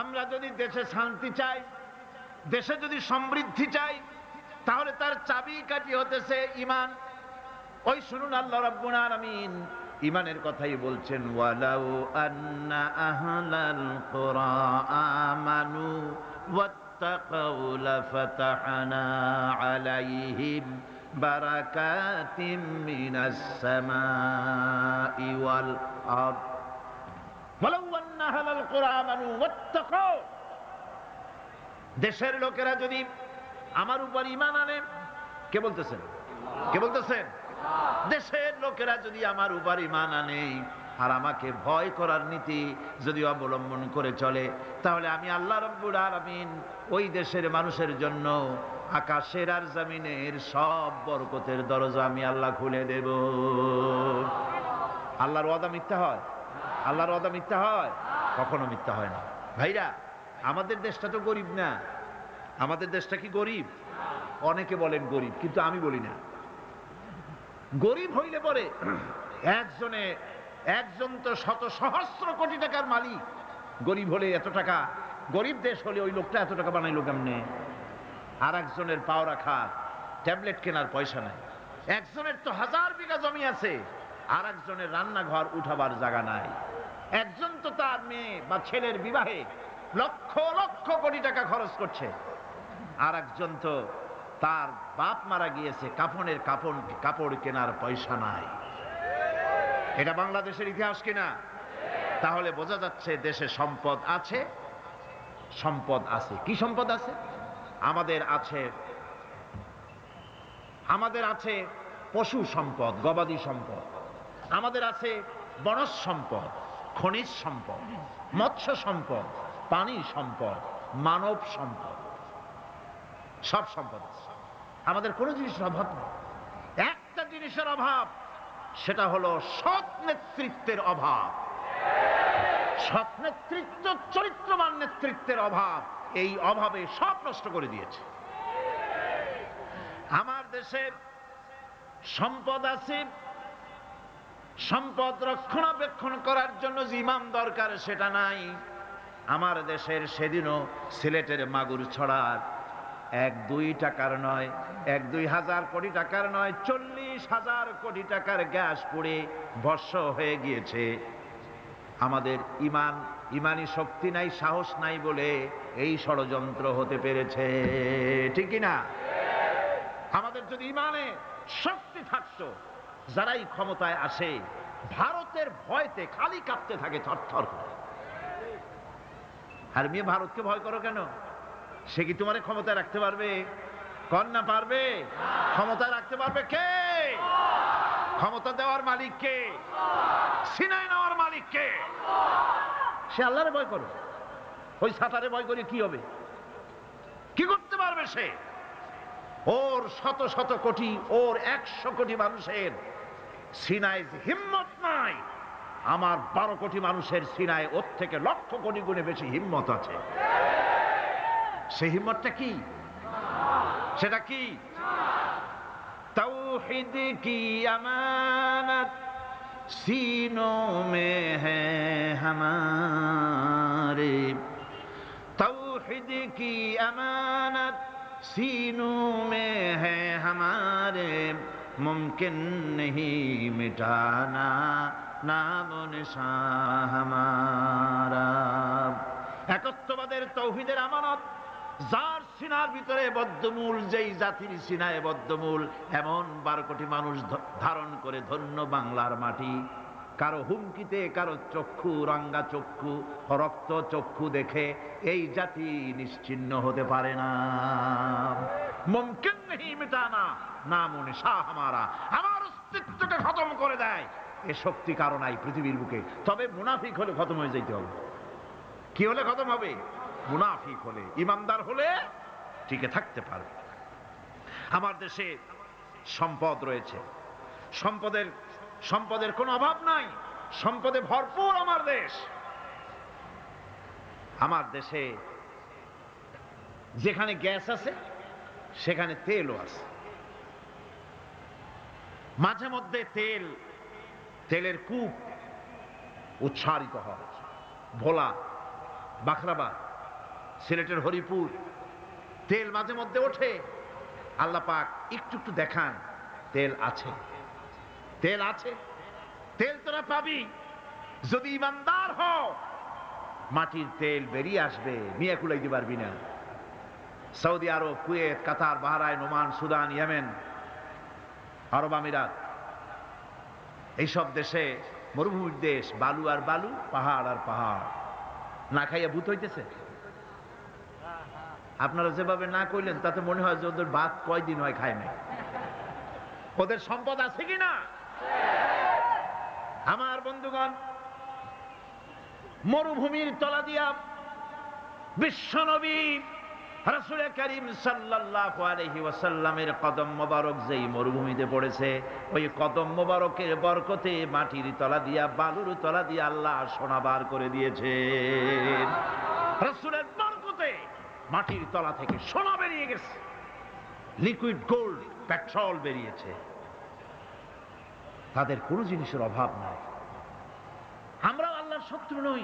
আমরা যদি দেশে শান্তি চাই, দেশে যদি সমৃদ্ধি চাই, তাহলে তার চাবি কাঠি হতেছে ইমান। ওই শুনুন, আল্লাহ রাব্বুল আলামিন ইমানের কথাই বলছেন, ওয়ালাউ আন্না আহলাল কুরা আমানু ওয়াত্তাকাউ লাফাতাহনা আলাইহিম বারাকাতিম মিনাস সামাই ওয়াল আরদ। ওয়ালাউ আন্না আহলাল কুরা আমানু ওয়াত্তাকাউ। দেশের লোকেরা যদি আমার উপর ঈমান আনে, কে বলতেছেন? কে বলতেছেন? দেশের লোকেরা যদি আমার উপর ঈমান আনে আর আমাকে ভয় করার নীতি যদি অবলম্বন করে চলে, তাহলে আমি আল্লাহ রাব্বুল আলামিন ওই দেশের মানুষের জন্য আকাশের আর জমিনের সব বরকতের দরজা আমি আল্লাহ খুলে দেব। আল্লাহর ওয়াদা মিথ্যা হয়? আল্লাহর ওয়াদা মিথ্যা হয়? কখনো মিথ্যা হয় না। ভাইরা, আমাদের দেশটা তো গরিব না। আমাদের দেশটা কি গরিব? অনেকে বলেন গরিব, কিন্তু আমি বলি না। গরিব হইলে পরে একজন তো শত সহস্র কোটি টাকার মালিক। গরিব হলে এত টাকা, গরিব দেশ হলে ওই লোকটা এত টাকা বানাইলো কেমনে? আর একজনের পাও রাখা ট্যাবলেট কেনার পয়সা নাই। একজনের তো 1000 বিঘা জমি আছে, আর একজনের রান্নাঘর উঠাবার জায়গা নাই। একজন তো তার মেয়ে বা ছেলের বিবাহে লক্ষ লক্ষ কোটি টাকা খরচ করছে, আর একজন তো তার বাপ মারা গিয়েছে, কাফনের কাপড় কেনার পয়সা নাই। এটা বাংলাদেশের ইতিহাস কিনা? তাহলে বোঝা যাচ্ছে দেশে সম্পদ আছে, সম্পদ আছে। কি সম্পদ আছে? আমাদের আছে পশু সম্পদ, গবাদি সম্পদ, আমাদের আছে বনজ সম্পদ, খনিজ সম্পদ, মৎস্য সম্পদ, পানি সম্পদ, মানব সম্পদ, সব সম্পদ আছে। আমাদের কোনো জিনিসের অভাব নেই। একটা জিনিসের অভাব, সেটা হলো সৎ নেতৃত্বের অভাব। সৎ নেতৃত্ব, চরিত্রবান নেতৃত্বের অভাব। এই অভাবে সব নষ্ট করে দিয়েছে। আমার দেশে সম্পদ আছে, সম্পদ রক্ষণাবেক্ষণ করার জন্য যে ইমাম দরকার সেটা নাই। আমার দেশের সেদিনও সিলেটের মাগুর ছড়ার 1-2 টাকার নয়, 1-2 হাজার কোটি টাকার নয়, 40,000 কোটি টাকার গ্যাস পুড়ে ভস্ম হয়ে গিয়েছে। আমাদের ইমানি শক্তি নাই, সাহস নাই বলে এই ষড়যন্ত্র হতে পেরেছে, ঠিক কিনা? আমাদের যদি ইমানে শক্তি থাকতো, যারাই ক্ষমতায় আসে ভারতের ভয়তে খালি কাঁপতে থাকে থরথর করে। আর মেয়ে ভারতকে ভয় করো কেন? সে কি তোমার ক্ষমতায় রাখতে পারবে? কন্যা পারবে? ক্ষমতায় রাখতে পারবে কে? ক্ষমতা দেওয়ার মালিক কে? সিনাই নেওয়ার মালিক কে? সে আল্লাহরে ভয় করো। ওই সাতারে ভয় করে কি হবে? কি করতে পারবে সে? ওর শত শত কোটি, ওর 100 কোটি মানুষের সিনায় হিম্মত নাই। আমার 12 কোটি মানুষের সিনায় ওর থেকে লক্ষ কোটি গুণে বেশি হিম্মত আছে। সেই হিম্মতটা কি? সেটা কি? তাওহীদ কি আমানত सीनों में है हमारे, तौहीद की अमानत सीनों में है हमारे, मुमकिन नहीं मिटाना नामो निशान हमारा। একত্ববাদের তৌহিদের আমানত যার সিনার ভিতরে বদ্ধমূল, যেই জাতির সিনায় বদ্ধমূল এমন 12 কোটি মানুষ ধারণ করে ধন্য বাংলার মাটি। কারো হুমকিতে, কারো চক্ষু, রাঙ্গা চক্ষু, রক্ত চক্ষু দেখে এই জাতি নিশ্চিহ্ন হতে পারে না। মুমকিন নেই মিটানা নামো নিশান হামারা, আমার অস্তিত্বকে খতম করে দেয় এ শক্তি কারো নাই পৃথিবীর বুকে। তবে মুনাফিক হলে খতম হয়ে যেতে হবে। কি হলে খতম হবে? মুনাফিক হলে। ইমানদার হলে টিকে থাকতে পারবে। আমার দেশে সম্পদ রয়েছে, সম্পদের কোনো অভাব নাই, সম্পদে ভরপুর আমার দেশ। আমার দেশে যেখানে গ্যাস আছে সেখানে তেলও আছে। মাঝে মধ্যে তেলের কূপ উচ্ছারিত হয়। ভোলা, বাখরাবাদ, সিলেটের হরিপুর, তেল মাঝে মধ্যে ওঠে। আল্লাহ পাক একটু একটু দেখান তেল আছে, তেল আছে। তেল তোরা পাবি যদি ইমানদার হও। মাটির তেল বেরিয়ে আসবে, নিয়ে কুলাইতে পারবি না। সৌদি আরব, কুয়েত, কাতার, বাহরাইন, ওমান, সুদান, ইয়েমেন, আরব আমিরাত, এইসব দেশে মরুভূমির দেশ, বালু আর বালু, পাহাড় আর পাহাড়। না খাইয়া ভূত হইতেছে। আপনারা যেভাবে না কইলেন তাতে মনে হয় যে ওদের ভাত কয়দিন হয় খায় নাই। ওদের সম্পদ আছে কিনা? আমার বন্ধুগণ, মরুভূমির তলা দিয়া বিশ্বনবী রাসূল করিম সাল্লাল্লাহু আলাইহি ওয়াসাল্লামের কদম মোবারক যেই মরুভূমিতে পড়েছে, ওই কদম মোবারকের বরকতে মাটির তলা দিয়া, বালুর তলা দিয়া আল্লাহ সোনা বার করে দিয়েছেন। রাসূলের বরকতে মাটির তলা থেকে সোনা বেরিয়ে গেছে, লিকুইড গোল্ড, পেট্রোল বেরিয়েছে। তাদের কোনো জিনিসের অভাব নাই। আমরাও আল্লাহর শত্রু নই,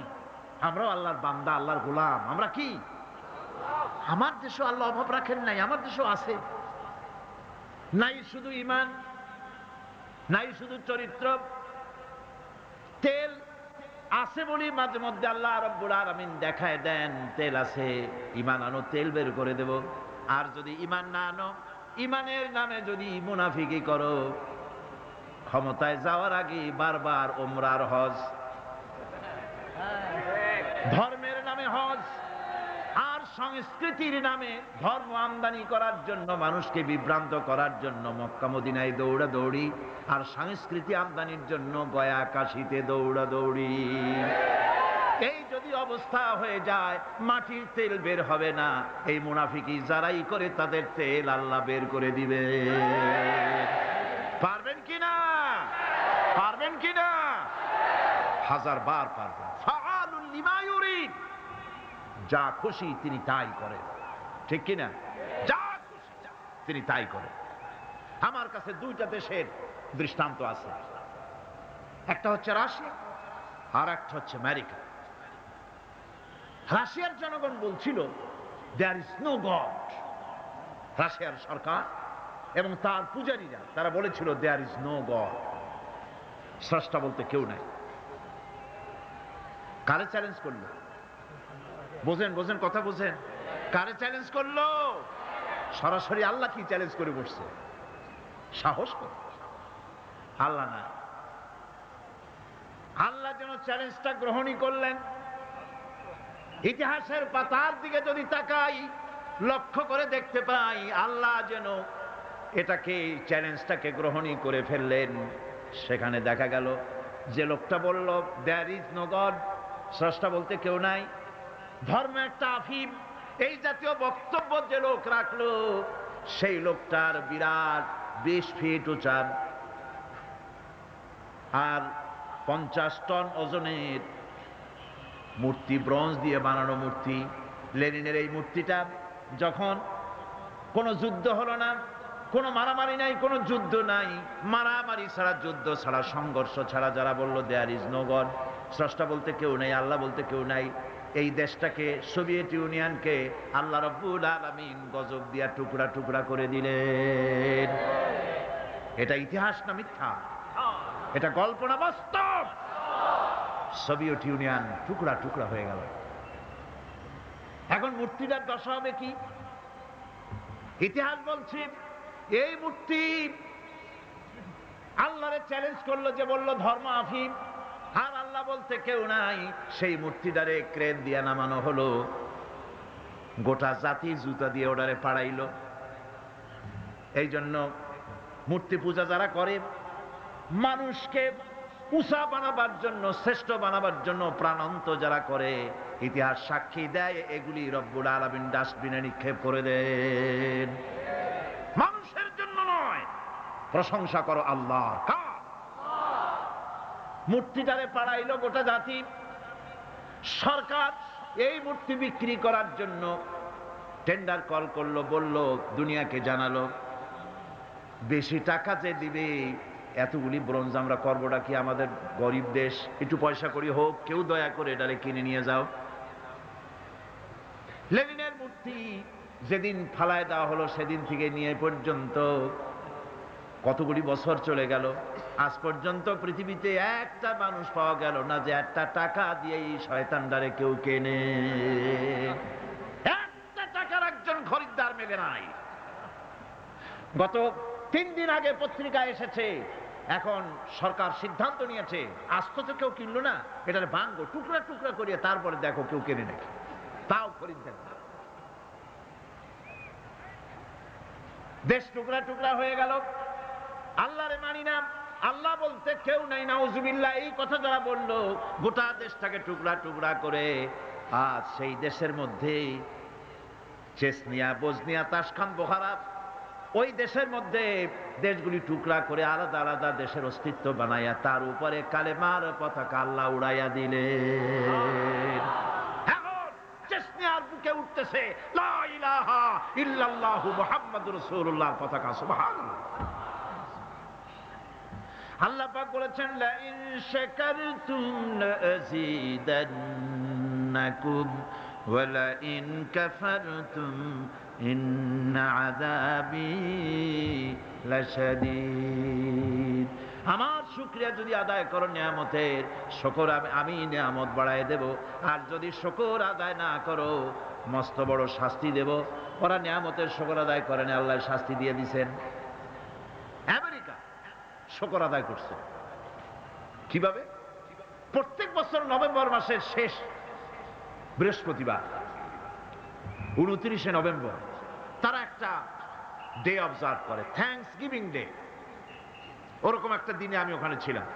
আমরাও আল্লাহর বান্দা, আল্লাহর গোলাম। আমরা কি? আমার দেশও আল্লাহ অভাব রাখেন নাই, আমার দেশও আছে। নাই শুধু ঈমান, নাই শুধু চরিত্র, তেল আছে বলি মাঝে মধ্যে আল্লাহ রাব্বুল আলামিন দেখায় দেন তেল আছে, ঈমান আনো, তেল বের করে দেব। আর যদি ঈমান না আনো, ঈমানের নামে যদি মুনাফিকি করো, ক্ষমতায় যাওয়ার আগে বারবার উমরার হজ, ধর্মের নামে হজ, সংস্কৃতির নামে ধর্ম আমদানি করার জন্য, মানুষকে বিভ্রান্ত করার জন্য মক্কা মদিনায় দৌড়াদৌড়ি, আর সংস্কৃতি আমদানির জন্য গয়া কাশীতে দৌড়াদৌড়ি। এই যদি অবস্থা হয়ে যায়, মাটির তেল বের হবে না। এই মুনাফিকি যারাই করে তাদের তেল আল্লাহ বের করে দিবে। পারবেন কিনা? পারবেন কিনা? হাজার বার পারবেন। ফাআলুল লিমা ইউরিদ, যা খুশি তিনি তাই করেন, ঠিক কিনা? যা খুশি তিনি তাই করেন। আমার কাছে দুইটা দেশের দৃষ্টান্ত আছে, একটা হচ্ছে রাশিয়া আর একটা হচ্ছে আমেরিকা। রাশিয়ার জনগণ বলছিল দেয়ার ইজ নো গড। রাশিয়ার সরকার এবং তার পূজারীরা তারা বলেছিল দেয়ার ইজ নো গড, স্রষ্টা বলতে কেউ নাই। কারে চ্যালেঞ্জ করলো? বোঝেন বোঝেন কথা বোঝেন? কারে চ্যালেঞ্জ করলো? সরাসরি আল্লাহ কি চ্যালেঞ্জ করে বসছে? সাহস করে আল্লাহ না, আল্লাহ যেন চ্যালেঞ্জটা গ্রহণই করলেন। ইতিহাসের পাতার দিকে যদি তাকাই, লক্ষ্য করে দেখতে পাই আল্লাহ যেন এটাকে, চ্যালেঞ্জটাকে গ্রহণই করে ফেললেন। সেখানে দেখা গেল যে লোকটা বলল দেয়ার ইজ নো গড, স্রষ্টা বলতে কেউ নাই, ধর্ম একটা আফিম, এই জাতীয় বক্তব্য যে লোক রাখলো, সেই লোকটার বিরাট 20 ফিট উঁচা আর 50 টন ওজনের মূর্তি, ব্রোঞ্জ দিয়ে বানানো মূর্তি। লেনিনের এই মূর্তিটা যখন কোনো যুদ্ধ হলো না, কোনো মারামারি নাই, কোনো যুদ্ধ নাই, মারামারি ছাড়া, যুদ্ধ ছাড়া, সংঘর্ষ ছাড়া যারা বলল দেয়ার ইজ নো গড, স্রষ্টা বলতে কেউ নেই, আল্লাহ বলতে কেউ নাই, এই দেশটাকে, সোভিয়েত ইউনিয়নকে আল্লাহ রাব্বুল আলামিন গজব দিয়া টুকরা টুকরা করে দিলেন। এটা ইতিহাস না মিথ্যা? এটা গল্প না বাস্তব? সোভিয়েত ইউনিয়ন টুকরা টুকরা হয়ে গেল। এখন মূর্তিটার দশা হবে কি? ইতিহাস বলছে এই মূর্তি আল্লাহরে চ্যালেঞ্জ করলো, যে বলল ধর্ম আফিম আর আল্লাহ বলতে কেউ নাই। সেই মূর্তিটারে ক্রেন দিয়ে নামানো হলো, গোটা জাতি জুতা দিয়ে ওটারে পাড়াইল। এই জন্য মূর্তি পূজা যারা করে, মানুষকে উঁচা বানাবার জন্য, শ্রেষ্ঠ বানাবার জন্য প্রাণান্ত যারা করে, ইতিহাস সাক্ষী দেয় এগুলি রব্বুল আলামিন ডাস্টবিনে নিক্ষেপ করে দেন। মানুষের জন্য নয়, প্রশংসা করো আল্লাহর। মূর্তিটারে পাড়াইলো গোটা জাতি। সরকার এই মূর্তি বিক্রি করার জন্য টেন্ডার কল করলো, বলল, দুনিয়াকে জানালো বেশি টাকা যে দিবে, এতগুলি ব্রোঞ্জ আমরা করবোটা কি, আমাদের গরিব দেশ, একটু পয়সা করি হোক, কেউ দয়া করে এটারে কিনে নিয়ে যাও। লেনিনের মূর্তি যেদিন ফালায় দেওয়া হলো, সেদিন থেকে নিয়ে পর্যন্ত কতগুলি বছর চলে গেল, আজ পর্যন্ত পৃথিবীতে একটা মানুষ পাওয়া গেল না যে একটা টাকা দিয়ে এই শয়তানদারে কেউ কেনে। একটা টাকার একজন খরিদ্দার মেলে নাই। গত 3 দিন আগে পত্রিকায় এসেছে, এখন সরকার সিদ্ধান্ত নিয়েছে, আস্ত তো কেউ কিনলো না, এটার ভাঙ্গো, টুকরা টুকরা করিয়ে তারপরে দেখো কেউ কেনে নাকি, তাও খরিদ্দার। দেশ টুকরা টুকরা হয়ে গেল। আল্লাহরে মানি না, আল্লাহ বলতে কেউ নাই, নাউজুবিল্লাহ, এই কথা যারা বলল, গোটা দেশটাকে টুকরা টুকরা করে আজ সেই দেশের মধ্যে চেচনিয়া, বজনিয়া, তাশখান, বোখারা, ওই দেশের মধ্যে দেশগুলি টুকরা করে আলাদা আলাদা দেশের অস্তিত্ব বানাইয়া তার উপরে কালেমার পতাকা আল্লাহ উড়াইয়া দিলেন। এখন চেচনিয়ার বুকে উঠতেছে লা ইলাহা ইল্লাল্লাহু মুহাম্মাদুর রাসূলুল্লাহ পতাকা। সুবহানাল্লাহ। আল্লাহ পাক বলেছেন লা ইন শাকারতুম লাযীদান্নাকুম ওয়া লা ইন কাফারতুম ইন্না আযাবি লাশাদীদ। আমার শুকরিয়া যদি আদায় করো নিয়ামতের, শুকর আমি নিয়ামত বাড়ায় দেব, আর যদি শুকর আদায় না করো মস্ত বড় শাস্তি দেব। ওরা নিয়ামতের শুকর আদায় করে না, আল্লাহ শাস্তি দিয়ে দিয়েছেন। আমেরিকা শুকর আদায় করছে কিভাবে? প্রত্যেক বছর নভেম্বর মাসের শেষ বৃহস্পতিবার 29শে নভেম্বর তারা একটা ডে অবজার্ভ করে, থ্যাঙ্কস গিভিং ডে। ওরকম একটা দিনে আমি ওখানে ছিলাম।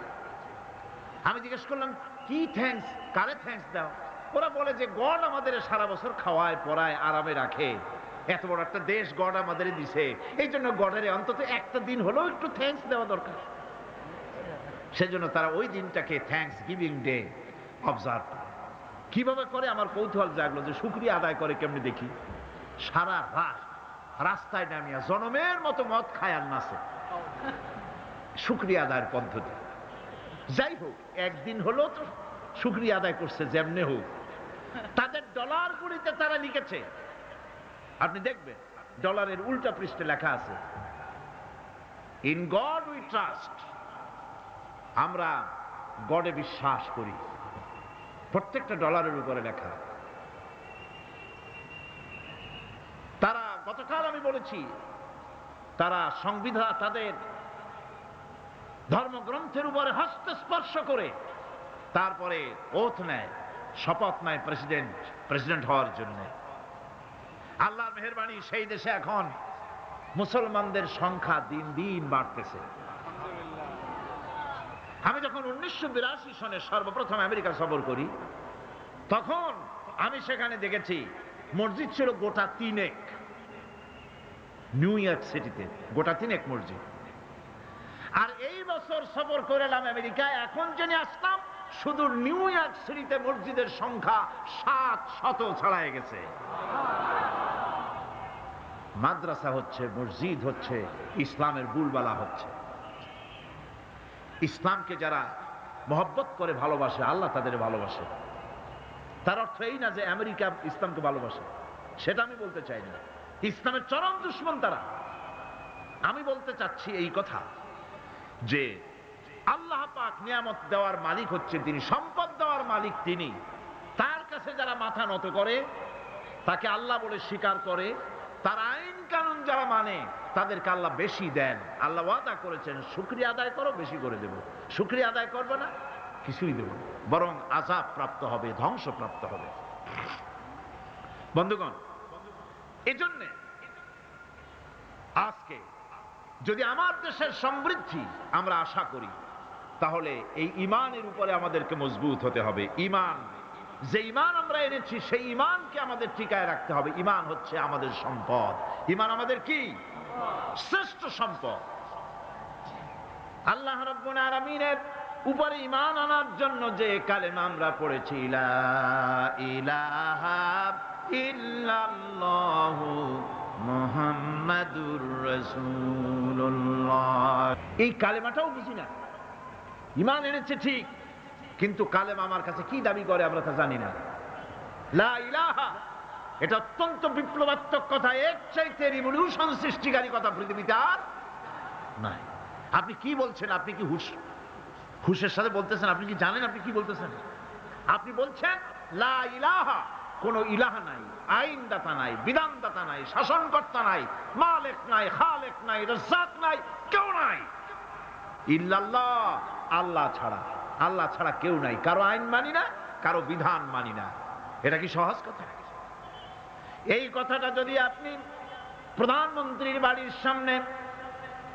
আমি জিজ্ঞেস করলাম, কি থ্যাঙ্কস, কারে থ্যাঙ্কস দাও? ওরা বলে যে গড আমাদের সারা বছর খাওয়ায় পড়ায় আরামে রাখে, এত বড় একটা দেশ গড আমাদের দিছে, এই জন্য গডের অন্তত একটা দিন হলেও একটু থ্যাঙ্কস দেওয়া দরকার। সেজন্য তারা ওই দিনটাকে থ্যাঙ্কস গিভিং ডে অবজার্ভ করে। কিভাবে করে আমার কৌতূহল জাগলো যে শুকরিয়া আদায় করে কেমনি দেখি। সারা রাত রাস্তায় নামিয়া জনমের মতো মদ খায় আর নাচে, শুকরিয়া আদায়ের পদ্ধতি। যাই হোক, একদিন হলো তো শুকরিয়া আদায় করছে যেমনে হোক। তাদের ডলার গুলিতে তারা লিখেছে, আপনি দেখবেন ডলারের উল্টা পৃষ্ঠে লেখা আছে, ইন গড উই ট্রাস্ট, আমরা গডে বিশ্বাস করি। প্রত্যেকটা ডলারের উপরে লেখা। তারা গতকাল আমি বলেছি, তারা সংবিধান, তাদের ধর্মগ্রন্থের উপরে হস্তস্পর্শ করে তারপরে ওথ নেয়, শপথ নেয় প্রেসিডেন্ট হওয়ার জন্য। আল্লাহর মেহেরবানি, সেই দেশে এখন মুসলমানদের সংখ্যা দিন দিন বাড়তেছে। আমি যখন 1982 সনে সর্বপ্রথম আমেরিকা সফর করি, তখন আমি সেখানে দেখেছি মসজিদ ছিল গোটা 3 নিউ ইয়র্ক সিটিতে, গোটা 3 মসজিদ। আর এই বছর সফর করে এলাম আমেরিকায়, এখন জেনে আসলাম শুধু নিউ ইয়র্ক সিটিতে মসজিদের সংখ্যা 700 ছাড়াই গেছে। মাদ্রাসা হচ্ছে, মসজিদ হচ্ছে, ইসলামের বুলবালা হচ্ছে। ইসলামকে যারা মহব্বত করে ভালোবাসে, আল্লাহ তাদের ভালোবাসে। তার অর্থ এই না যে আমেরিকা ইসলামকে ভালোবাসে, সেটা আমি বলতে চাই না। ইসলামের চরম দুশমন তারা। আমি বলতে চাচ্ছি এই কথা যে আল্লাহ পাক নিয়ামত দেওয়ার মালিক হচ্ছেন তিনি, সম্পদ দেওয়ার মালিক তিনি। তার কাছে যারা মাথা নত করে, তাকে আল্লাহ বলে স্বীকার করে, তার আইন কানুন যারা মানে, তাদেরকে আল্লাহ বেশি দেন। আল্লাহ ওয়াদা করেছেন, শুকরিয়া আদায় করো, বেশি করে দেব। শুকরিয়া আদায় করবে না, কিছুই দেব, বরং আযাব প্রাপ্ত হবে, ধ্বংস প্রাপ্ত হবে। বন্ধুগণ, এজন্যে আজকে যদি আমার দেশের সমৃদ্ধি আমরা আশা করি, তাহলে এই ঈমানের উপরে আমাদেরকে মজবুত হতে হবে। ঈমান, যে ঈমান আমরা এনেছি, সেই ঈমানকে আমাদের টিকায় রাখতে হবে। ঈমান হচ্ছে আমাদের সম্পদ। ঈমান আমাদের কি? শ্রেষ্ঠ সম্পদ। আল্লাহ রাব্বুল আলামিনের উপরে ঈমান আনার জন্য যে কালেমা আমরা পড়েছি, লা ইলাহা ইল্লাল্লাহু মুহাম্মাদুর রাসূলুল্লাহ, এই কালেমাটাও বুঝি না। ঈমান এনেছে ঠিক, কিন্তু কালেমা আমার কাছে কি দাবি করে আমরা তা জানি না। লা ইলাহা, এটা অত্যন্ত বিপ্লবাত্মক কথা, এর চাইতে রিভলিউশন সৃষ্টিকারী কথা পৃথিবীতে আর নাই। আপনি কি বলছেন? আপনি কি হুশের সাথে বলতেছেন? আপনি কি জানেন আপনি কি বলতেছেন? আপনি বলছেন লা ইলাহা, কোন ইলাহা নাই, আইনদাতা নাই, বিধানদাতা নাই, শাসনকর্তা নাই, মালিক নাই, খালেক নাই, রাজ্জাক নাই, কেউ নাই। ইল্লাল্লাহ, আল্লাহ ছাড়া, আল্লাহ ছাড়া কেউ নাই। কারো আইন মানি না, কারো বিধান মানি না। এটা কি সহজ কথা? এই কথাটা যদি আপনি প্রধানমন্ত্রীর বাড়ির সামনে,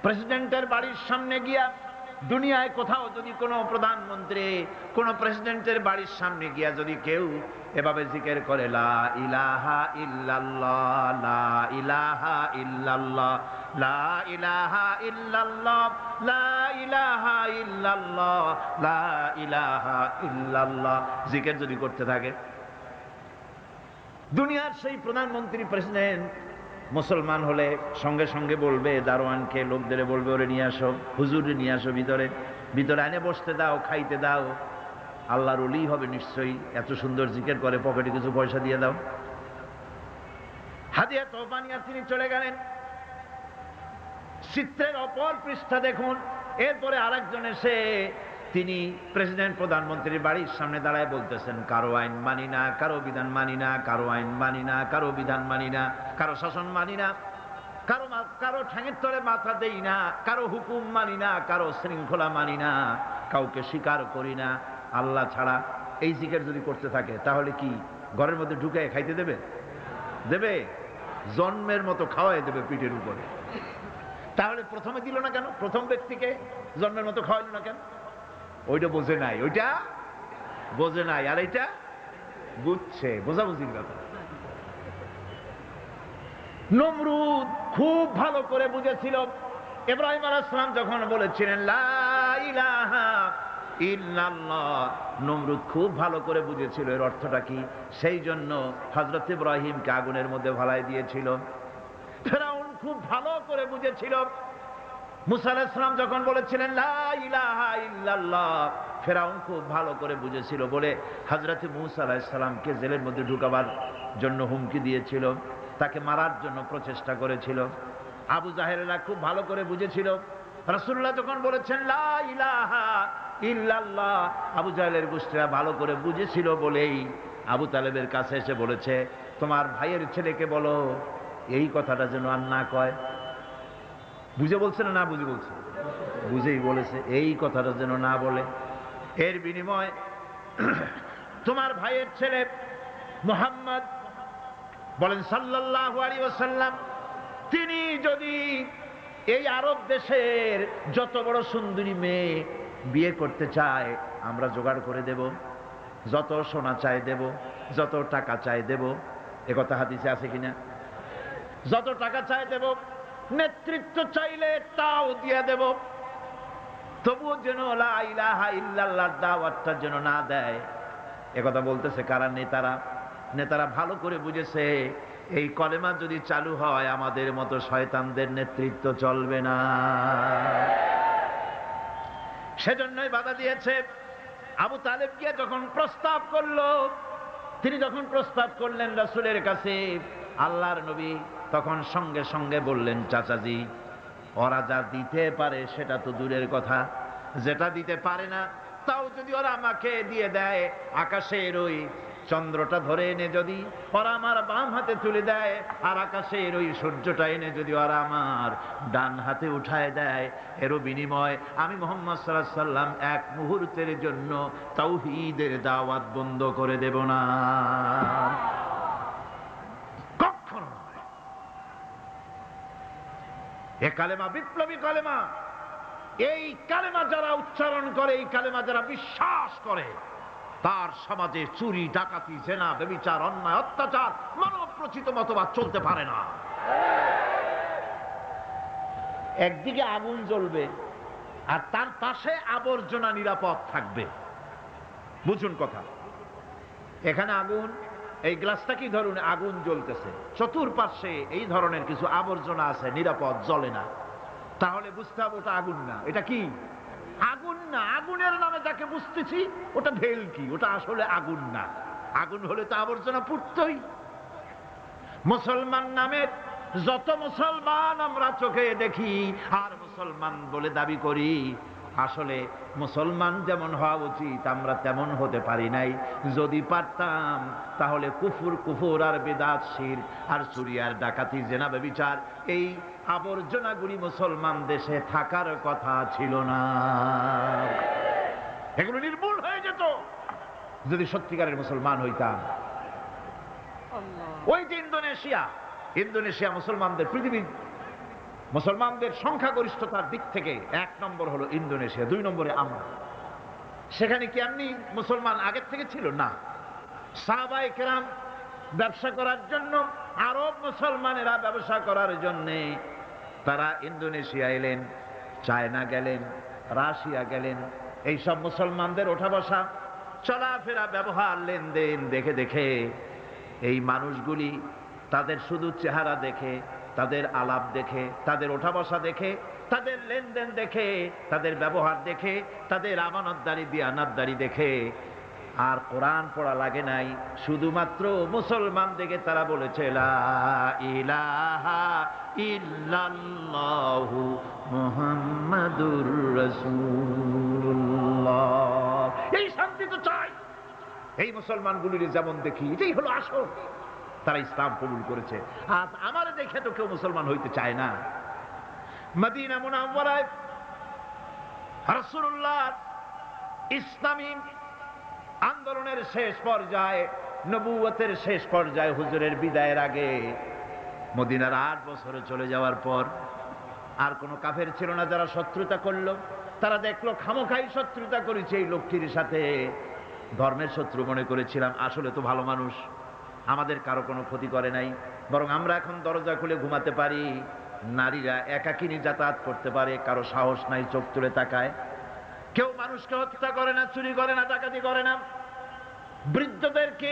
প্রেসিডেন্টের বাড়ির সামনে গিয়া, দুনিয়ায় কোথাও যদি কোনো প্রধানমন্ত্রী, কোনো প্রেসিডেন্টের বাড়ির সামনে গিয়া যদি কেউ এভাবে জিকির করে, লা ইলাহা ইল্লাল্লাহ, লা ইলাহা ইল্লাল্লাহ, লা ইলাহা ইল্লাল্লাহ, লা ইলাহা ইল্লাল্লাহ, লা ইলাহা ইল্লাল্লাহ, জিকির যদি করতে থাকে, দুনিয়ার সেই প্রধানমন্ত্রী, প্রেসিডেন্ট মুসলমান হলে সঙ্গে সঙ্গে বলবে দারোয়ানকে, লোকদের বলবে, ওরে নিয়ে আসো, হুজুরে নিয়ে আসো, ভিতরে ভিতরে আনে বসতে দাও, খাইতে দাও। আল্লাহর ওলি হবে নিশ্চয়ই, এত সুন্দর জিকির করে, পকেটে কিছু পয়সা দিয়ে দাও। হাদিয়া তোহফা নিয়ে তিনি চলে গেলেন। চিত্রের অপর পৃষ্ঠা দেখুন, এরপরে আরেকজন এসে, তিনি প্রেসিডেন্ট প্রধানমন্ত্রীর বাড়ির সামনে দাঁড়ায় বলতেছেন, কারো আইন মানি না, কারো বিধান মানি না, কারো আইন মানি না, কারো বিধান মানি না, কারো শাসন মানি না, কারো ঠ্যাঙের তলে মাথা দেই না, কারো হুকুম মানি না, কারো শৃঙ্খলা মানি না, কাউকে স্বীকার করি না আল্লাহ ছাড়া। এই জিকির যদি করতে থাকে, তাহলে কি ঘরের মধ্যে ঢুকে খাইতে দেবে? দেবে? জন্মের মতো খাওয়াই দেবে পিঠের উপরে। তাহলে প্রথমে দিল না কেন? প্রথম ব্যক্তিকে জন্মের মতো খাওয়াইল না কেন? ওইটা বোঝে নাই, ওইটা বোঝে নাই, আর এটা বুঝছে, বোঝাবুঝির কথা। নমরুদ খুব ভালো করে বুঝেছিল। ইব্রাহিম আলাইহিস সালাম যখন বলেছিলেন লা ইলাহা ইল্লাল্লাহ, নমরুদ খুব ভালো করে বুঝেছিল এর অর্থটা কি। সেই জন্য হযরত ইব্রাহিমকে আগুনের মধ্যে ভালাই দিয়েছিল। ফেরাউন খুব ভালো করে বুঝেছিল। মুসা আলাইহিস সালাম যখন বলেছিলেন লা ইলাহা ইল্লাল্লাহ, ফেরাউন খুব ভালো করে বুঝেছিল বলে হযরত মুসা আলাইহিস সালামকে জেলের মধ্যে ঢুকাবার জন্য হুমকি দিয়েছিল, তাকে মারার জন্য প্রচেষ্টা করেছিল। আবু জাহেলরা খুব ভালো করে বুঝেছিল। রাসূলুল্লাহ যখন বলেছেন লা ইলাহা ইল্লাল্লাহ, আবু জাহেলের গোষ্ঠীরা ভালো করে বুঝেছিল বলেই আবু তালেবের কাছে এসে বলেছে, তোমার ভাইয়ের ছেলেকে বলো এই কথাটা যেন আর না কয়। বুঝে বলছে না বুঝে বলছে? বুঝেই বলেছে, এই কথাটা যেন না বলে। এর বিনিময় তোমার ভাইয়ের ছেলে মুহাম্মদ বলেন সাল্লাল্লাহু আলাইহি ওয়াসাল্লাম, তিনি যদি এই আরব দেশের যত বড় সুন্দরী মেয়ে বিয়ে করতে চায় আমরা জোগাড় করে দেব, যত সোনা চাই দেব, যত টাকা চাই দেব। একথা হাদিসে আছে কিনা? যত টাকা চাই দেব, নেতৃত্ব চাইলে তাও দিয়ে দেব, তবুও যেন লা ইলাহা ইল্লাল্লাহর দাওয়াতটা যেন না দেয়। একথা বলতেছে কারা? নেতারা ভালো করে বুঝেছে এই কলেমা যদি চালু হয় আমাদের মতো শয়তানদের নেতৃত্ব চলবে না, সেজন্যই বাধা দিয়েছে। আবু তালেব গিয়ে যখন প্রস্তাব করলো, তিনি যখন প্রস্তাব করলেন রাসূলের কাছে, আল্লাহর নবী তখন সঙ্গে সঙ্গে বললেন, চাচাজি ওরা যা দিতে পারে সেটা তো দূরের কথা, যেটা দিতে পারে না তাও যদি ওরা আমাকে দিয়ে দেয়, আকাশের ওই চন্দ্রটা ধরে এনে যদি ওরা আমার বাম হাতে তুলে দেয়, আর আকাশের ওই সূর্যটা এনে যদি ওরা আমার ডান হাতে উঠায় দেয়, এরও বিনিময় আমি মুহাম্মদ সাল্লাল্লাহু আলাইহি ওয়াসাল্লাম এক মুহূর্তের জন্য তাওহীদের দাওয়াত বন্ধ করে দেব না। কখনো নয়। এ কালেমা বিপ্লবী কালেমা। এই কালেমা যারা উচ্চারণ করে, এই কালেমা যারা বিশ্বাস করে, তার সমাজে চুরি, ডাকাতি, জেনা, ব্যভিচার, অন্যায়, অত্যাচার, মানব প্রচিত মতবাদ চলতে পারে না। একদিকে আগুন জ্বলবে আর তার পাশে আবর্জনা নিরাপদ থাকবে। বুঝুন কথা। এখানে আগুন, এই গ্লাসটা কি ধরুন আগুন জ্বলতেছে, চতুর্পাশে এই ধরনের কিছু আবর্জনা আছে, নিরাপদ, জ্বলে না। তাহলে বুঝতে হবে ওটা আগুন না। এটা কি? আগুন না। আগুনের নামে যাকে বুঝতেছি ওটা ভেলকি, ওটা আসলে আগুন না। আগুন হলে তো আবর্জনা পুড়তই। মুসলমান নামে যত মুসলমান আমরা চোখে দেখি আর মুসলমান বলে দাবি করি, আসলে মুসলমান যেমন হওয়া উচিত আমরা তেমন হতে পারি নাই। যদি পারতাম তাহলে কুফর আর বিদআত, শিরক আর চুরি আর ডাকাতি, জেনা, ব্যভিচার, এই আবর্জনাগুলি মুসলমান দেশে থাকার কথা ছিল না। এগুলো নির্মূল হয়ে যেত যদি সত্যিকারের মুসলমান হইতাম। ওই যে ইন্দোনেশিয়া মুসলমানদের, পৃথিবীর মুসলমানদের সংখ্যাগরিষ্ঠতার দিক থেকে 1 নম্বর হলো ইন্দোনেশিয়া, 2 নম্বরে আমরা। সেখানে কি এমনি মুসলমান আগের থেকে ছিল? না। সাহাবায়ে কেরাম ব্যবসা করার জন্য, আরব মুসলমানেরা ব্যবসা করার জন্য তারা ইন্দোনেশিয়া এলেন, চায়না গেলেন, রাশিয়া গেলেন। এইসব মুসলমানদের ওঠা বসা, চলাফেরা, ব্যবহার, লেনদেন দেখে দেখে এই মানুষগুলি তাদের শুধু চেহারা দেখে, তাদের আলাপ দেখে, তাদের ওঠা বসা দেখে, তাদের লেনদেন দেখে, তাদের ব্যবহার দেখে, তাদের আমানতদারি, দিয়ানাতদারি দেখে আর কোরআন পড়া লাগে নাই, শুধুমাত্র মুসলমান দেখে তারা বলেছে লা ইলাহা ইল্লাল্লাহু মুহাম্মাদুর রাসূলুল্লাহ। এই শান্তি তো চাই। এই মুসলমানগুলির যেমন দেখি, এটাই হলো আসল। তারা ইসলাম কবুল করেছে। আজ আমার দেখে তো কেউ মুসলমান হইতে চায় না। মদিনা মুনাওয়ারায় রাসূলুল্লাহ ইসলামী আন্দোলনের শেষ পর্যায়ে নবুয়তের শেষ পর্যায়ে হুজুরের বিদায়ের আগে মদিনার 8 বছরে চলে যাওয়ার পর আর কোনো কাফের ছিল না যারা শত্রুতা করলো। তারা দেখলো খামোখাই শত্রুতা করেছে এই লোকটির সাথে, ধর্মের শত্রু মনে করেছিলাম, আসলে তো ভালো মানুষ, আমাদের কারো কোনো ক্ষতি করে নাই, বরং আমরা এখন দরজা খুলে ঘুমাতে পারি, নারীরা একাকিনী যাতায়াত করতে পারে, কারো সাহস নাই চোখ তুলে তাকায়, কেউ মানুষকে হত্যা করে না, চুরি করে না, ডাকাতি করে না, বৃদ্ধদেরকে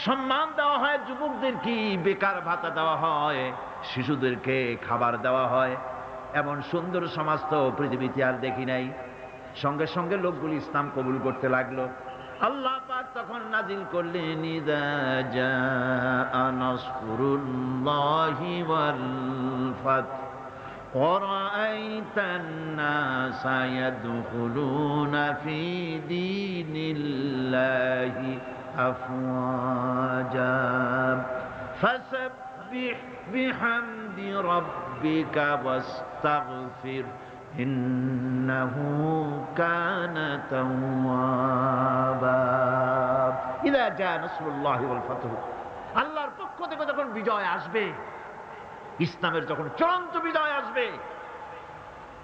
সম্মান দেওয়া হয়, যুবকদেরকে বেকার ভাতা দেওয়া হয়, শিশুদেরকে খাবার দেওয়া হয়। এমন সুন্দর সমাজ তো পৃথিবীতে আর দেখি নাই। সঙ্গে সঙ্গে লোকগুলি ইসলাম কবুল করতে লাগলো। আল্লাহ পাক তখন নাজিল করলেন, ইযা জাআ নাসরুল্লাহি ওয়াল ফাত ওয়ারাআইতান নাসা ইয়াদখুলুনা ফি দীনিল্লাহি আফওয়াজা ফাসাব্বিহ বিহামদি রাব্বিকা ওয়াস্তাগফির ইন্নাহু কানা তাওয়াবা। ইযা জাআ নাসরুল্লাহি ওয়াল ফাতহু, আল্লাহর পক্ষ থেকে যখন বিজয় আসবে, ইসলামের যখন চূড়ান্ত বিজয় আসবে,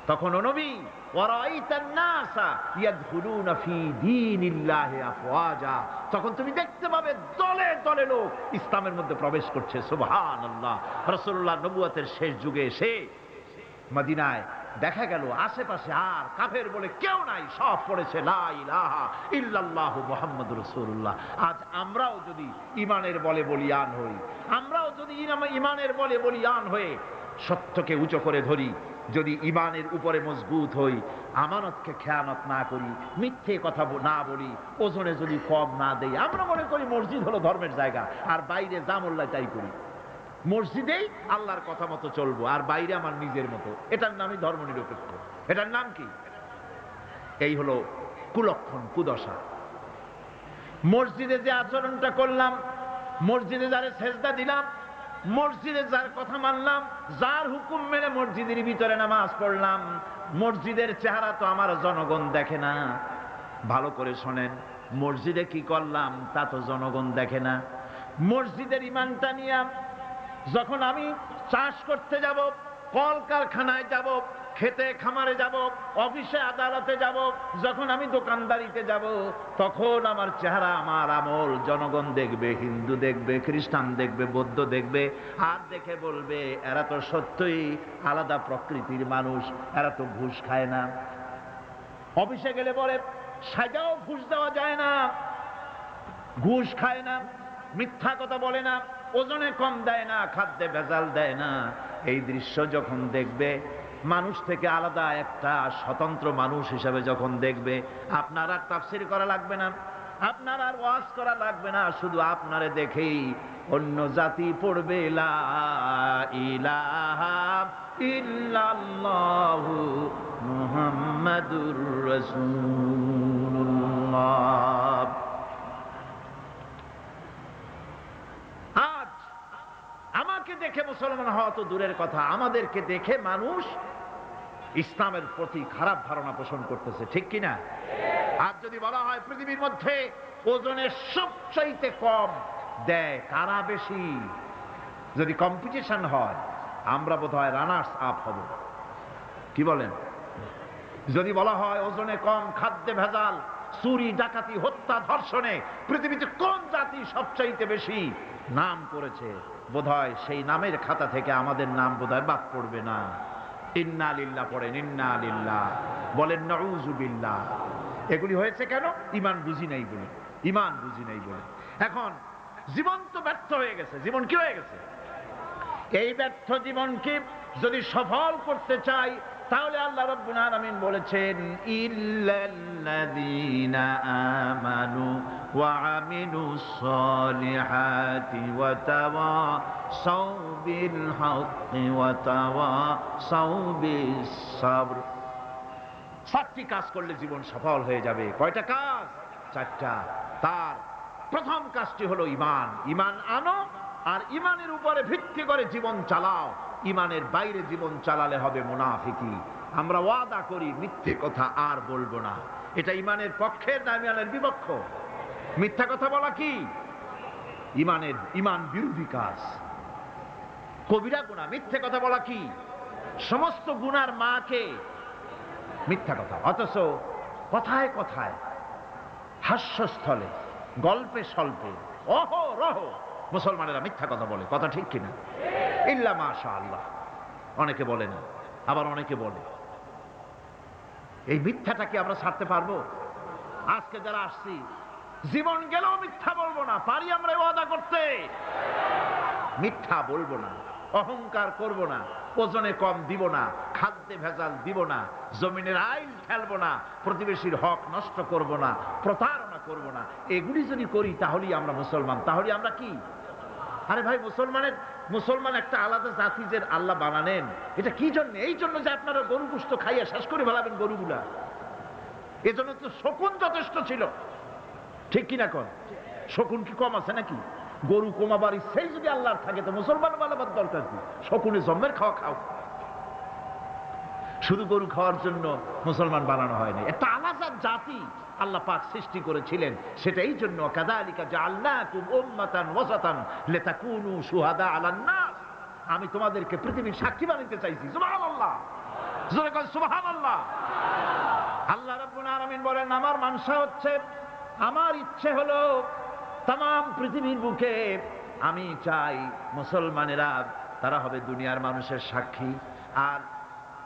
তখন ও নবী ওয়ারাআইতান নাসা ইয়াদখুলুনা ফি দীনিল্লাহি আফওয়াজা, তখন তুমি দেখতে পাবে দলে দলে লোক ইসলামের মধ্যে প্রবেশ করছে। সুবহানাল্লাহ। রাসূলুল্লাহ নবুয়তের শেষ যুগে এসে মদিনায় দেখা গেল আশেপাশে আর কাফের বলে কেউ নাই, সব পড়েছে লা ইলাহা ইল্লাল্লাহু মুহাম্মাদুর রাসূলুল্লাহ। আজ আমরাও যদি ইমানের বলে বলিয়ান হই, আমরাও যদি ইমানের বলে বলিয়ান হয়ে সত্যকে উঁচু করে ধরি, যদি ইমানের উপরে মজবুত হই, আমানতকে খেয়ানত না করি, মিথ্যে কথা না বলি, ওজনে যদি কম না দেই, আমরা মনে করি মসজিদ হলো ধর্মের জায়গা, আর বাইরে যা মোল্লা তাই করি। মসজিদেই আল্লাহর কথা মতো চলবো, আর বাইরে আমার নিজের মতো, এটার নামই ধর্মনিরপেক্ষ। এটার নাম কি? এই হলো কুলক্ষণ, কুদশা। মসজিদে যে আচরণটা করলাম, মসজিদে যারে সেজদা দিলাম, মসজিদে যার কথা মানলাম, যার হুকুম মেনে মসজিদের ভিতরে নামাজ পড়লাম, মসজিদের চেহারা তো আমার জনগণ দেখে না। ভালো করে শোনেন, মসজিদে কি করলাম তা তো জনগণ দেখে না। মসজিদের ইমানটা নিয়ে যখন আমি চাষ করতে যাব, কল কারখানায় যাব, খেতে খামারে যাব, অফিসে আদালতে যাব, যখন আমি দোকানদারিতে যাব, তখন আমার চেহারা, আমার আমল জনগণ দেখবে, হিন্দু দেখবে, খ্রিস্টান দেখবে, বৌদ্ধ দেখবে, আর দেখে বলবে এরা তো সত্যই আলাদা প্রকৃতির মানুষ, এরা তো ঘুষ খায় না। অফিসে গেলে বলে সাজাও ঘুষ দেওয়া যায় না, ঘুষ খায় না, মিথ্যা কথা বলে না, ওজনে কম দেয় না, খাদ্যে ভেজাল দেয় না। এই দৃশ্য যখন দেখবে, মানুষ থেকে আলাদা একটা স্বতন্ত্র মানুষ হিসাবে যখন দেখবে, আপনার আর তাফসীর করা লাগবে না, আপনার আর ওয়াজ করা লাগবে না, শুধু আপনারে দেখেই অন্য জাতি পড়বে লা ইলাহা ইল্লাল্লাহু মুহাম্মাদুর রাসূলুল্লাহ। আমাকে দেখে মুসলমান হওয়া তো দূরের কথা, আমাদেরকে দেখে মানুষ ইসলামের প্রতি খারাপ ধারণা পোষণ করতেছে, ঠিক কিনা? আর যদি বলা হয় পৃথিবীর মধ্যে ওজনের সবচাইতে কম দেয় কারা বেশি, যদি কম্পিটিশন হয় আমরা বোধহয় রানার্স আপ হব, কি বলেন? যদি বলা হয় ওজনে কম, খাদ্যে ভেজাল, চুরি ডাকাতি হত্যা ধর্ষণে পৃথিবীতে কোন জাতি সবচাইতে বেশি নাম করেছে, বোধহয় সেই নামের খাতা থেকে আমাদের নাম বোধহয় বাদ পড়বে না। ইন্না লিল্লাহ পড়েন, ইন্না লিল্লাহ বলেন, নাউযু বিল্লাহ। এগুলি হয়েছে কেন? ইমান বুঝি নাই বলে, ইমান বুঝি নাই বলে। এখন জীবন তো ব্যর্থ হয়ে গেছে। জীবন কি হয়ে গেছে? এই ব্যর্থ জীবনকে যদি সফল করতে চাই, তাহলে আল্লাহ রাব্বুল আলামিন বলেছেন ইল্লাল্লাযীনা আমানু ওয়া আমিলুস সালিহাতি ওয়া তাওয়াসাউ বিল হাক্কি ওয়া তাওয়াসাউ বিস সাবর। 4টি কাজ করলে জীবন সফল হয়ে যাবে। কয়টা কাজ? 4টা। তার প্রথম কাজটি হলো ঈমান। ঈমান আনো আর ঈমানের উপরে ভিত্তি করে জীবন চালাও। ঈমানের বাইরে জীবন চালালে হবে মুনাফিকি। আমরা ওয়াদা করি মিথ্যে কথা আর বলবো না, এটা ঈমানের পক্ষে না ঈমানের বিপক্ষ? মিথ্যা কথা বলা কি? ইমান বিরোধী কাজ। কবিরা গুনাহ, মিথ্যে কথা বলা কি? সমস্ত গুনার মাকে মিথ্যা কথা। অথচ কথায় কথায়, হাস্যস্থলে, গল্পে স্বল্পে, অহরহ মুসলমানেরা মিথ্যা কথা বলে। কথা ঠিক কিনা? ইল্লা মাশাআল্লাহ। অনেকে বলে না, আবার অনেকে বলে। এই মিথ্যাটা কি আমরা ছাড়তে পারবো? আজকে যারা আসছি, জীবন গেলেও মিথ্যা বলবো না। পারি আমরা ওয়াদা করতে? মিথ্যা বলবো না, অহংকার করব না, ওজনে কম দিব না, খাদ্যে ভেজাল দিব না, জমিনের আইল ফেলবো না, প্রতিবেশীর হক নষ্ট করব না, প্রতারণা করব না। এগুলি যদি করি তাহলেই আমরা মুসলমান। তাহলে আমরা কি? আরে ভাই, মুসলমান একটা আলাদা জাতি যে আল্লাহ বানানেন, এটা কি জন্য? এই জন্য যে আপনারা গরু গোশত খাইয়া শেষ করে ফেলাবেন গরুগুলা। এজন্য তো শকুন যথেষ্ট ছিল, ঠিক কিনা কন? শকুন কি কম আছে নাকি? গরু কমাবার ইচ্ছেই যদি আল্লাহর থাকে তো মুসলমান বানাবার দরকার কি? শকুনে জন্মের খাওয়া খাও। শুধু গরু খাওয়ার জন্য মুসলমান বানানো হয়নি। একটা আলাদা জাতি আল্লাহ পাক সৃষ্টি করেছিলেন। সেটা এই জন্য, কাযালিকা জাআলনাকুম উম্মাতান ওয়াসাতান লিতাকুনু শুহাদা আলান নাস। আমি তোমাদেরকে পৃথিবীর সাক্ষী বানাতে চাইছি। সুবহানাল্লাহ, জোরে বলেন সুবহানাল্লাহ। আল্লাহ রাব্বুল আলামিন বলেন, আমার মানসা হচ্ছে, আমার ইচ্ছে হলো তাম পৃথিবীর বুকে আমি চাই মুসলমানেরা তারা হবে দুনিয়ার মানুষের সাক্ষী, আর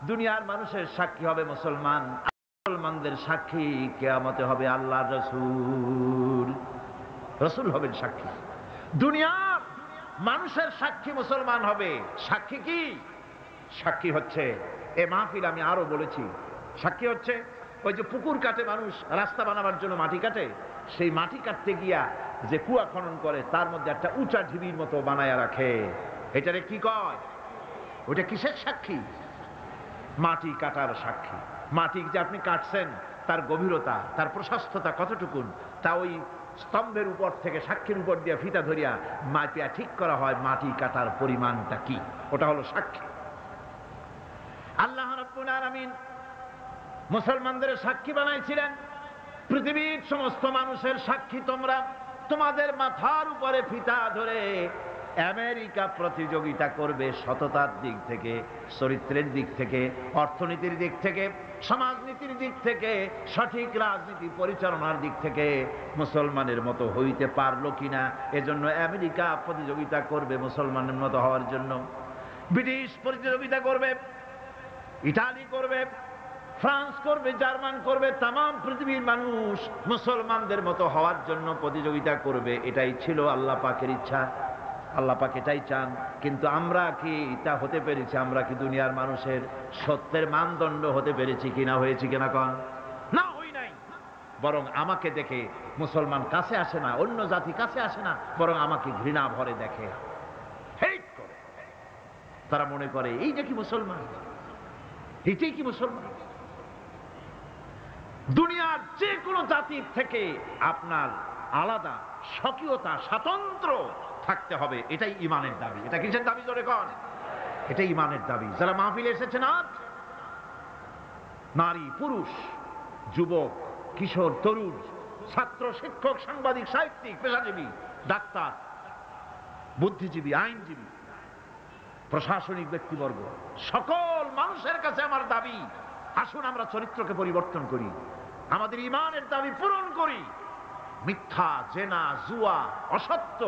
দুনিয়ার মানুষের সাক্ষী হবে মুসলমান। মুসলমানদের সাক্ষী কিয়ামতে হবে আল্লাহর রাসূল। রাসূল হবেন সাক্ষী। দুনিয়ার মানুষের সাক্ষী মুসলমান হবে। সাক্ষী কি? সাক্ষী হচ্ছে, এ মাহফিল আমি আরো বলেছি, সাক্ষী হচ্ছে ওই যে পুকুর কাটে মানুষ, রাস্তা বানাবার জন্য মাটি কাটে, সেই মাটি কাটতে গিয়া যে কুয়া খনন করে, তার মধ্যে একটা উঁচা ঢিবির মতো বানায়া রাখে। এটারে কি কয়? ওটা কিসের সাক্ষী? মাটি কাটার সাক্ষী। মাটি যে আপনি কাটছেন, তার গভীরতা, তার প্রশস্ততা কতটুকুন, তা ওই স্তম্ভের উপর থেকে সাক্ষীর উপর দিয়ে ফিতা ধরিয়া মাপিয়া ঠিক করা হয় মাটি কাটার পরিমাণটা কি। ওটা হলো সাক্ষী। আল্লাহ রাব্বুল আলামিন মুসলমানদের সাক্ষী বানাইছিলেন। পৃথিবীর সমস্ত মানুষের সাক্ষী তোমরা। তোমাদের মাথার উপরে ফিতা ধরে আমেরিকা প্রতিযোগিতা করবে সততার দিক থেকে, চরিত্রের দিক থেকে, অর্থনীতির দিক থেকে, সমাজনীতির দিক থেকে, সঠিক রাজনীতি পরিচালনার দিক থেকে মুসলমানের মতো হইতে পারলো কিনা, এজন্য আমেরিকা প্রতিযোগিতা করবে মুসলমানের মতো হওয়ার জন্য। ব্রিটিশ প্রতিযোগিতা করবে, ইটালি করবে, ফ্রান্স করবে, জার্মান করবে, তাম পৃথিবীর মানুষ মুসলমানদের মতো হওয়ার জন্য প্রতিযোগিতা করবে। এটাই ছিল আল্লাহ পাকের ইচ্ছা। আল্লাহ পাক এটাই চান। কিন্তু আমরা কি তা হতে পেরেছি? আমরা কি দুনিয়ার মানুষের সত্যের মানদণ্ড হতে পেরেছি কিনা? হয়েছি কিনা কন? না, হই নাই। বরং আমাকে দেখে মুসলমান কাছে আসে না, অন্য জাতি কাছে আসে না, বরং আমাকে ঘৃণা ভরে দেখে, হেট করে। তারা মনে করে এই যে কি মুসলমান, এটাই কি মুসলমান? দুনিয়ার যে কোনো জাতির থেকে আপনার আলাদা স্বকীয়তা, স্বাতন্ত্র্য থাকতে হবে। এটাই ইমানের দাবি। এটা কিসের দাবি? জোরে কন। এটাই ইমানের দাবি। যারা মাহফিলে এসেছেন আজ, নারী, পুরুষ, যুবক, কিশোর, তরুণ, ছাত্র, শিক্ষক, সাংবাদিক, সাহিত্যিক, পেশাজীবী, ডাক্তার, বুদ্ধিজীবী, আইনজীবী, প্রশাসনিক ব্যক্তিবর্গ, সকল মানুষের কাছে আমার দাবি, আসুন আমরা চরিত্রকে পরিবর্তন করি, আমাদের ইমানের দাবি পূরণ করি। মিথ্যা, জেনা, জুয়া, অসত্য,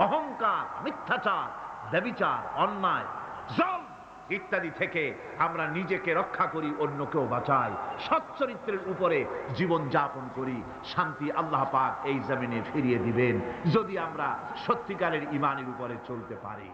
অহংকার, মিথ্যাচার, ব্যভিচার, অন্যায়, জল ইত্যাদি থেকে আমরা নিজেকে রক্ষা করি, অন্যকেও বাঁচাই, সৎ চরিত্রের উপরে জীবন যাপন করি। শান্তি আল্লাহ পাক এই জমিনে ফিরিয়ে দিবেন যদি আমরা সত্যিকারের ইমানের উপরে চলতে পারি।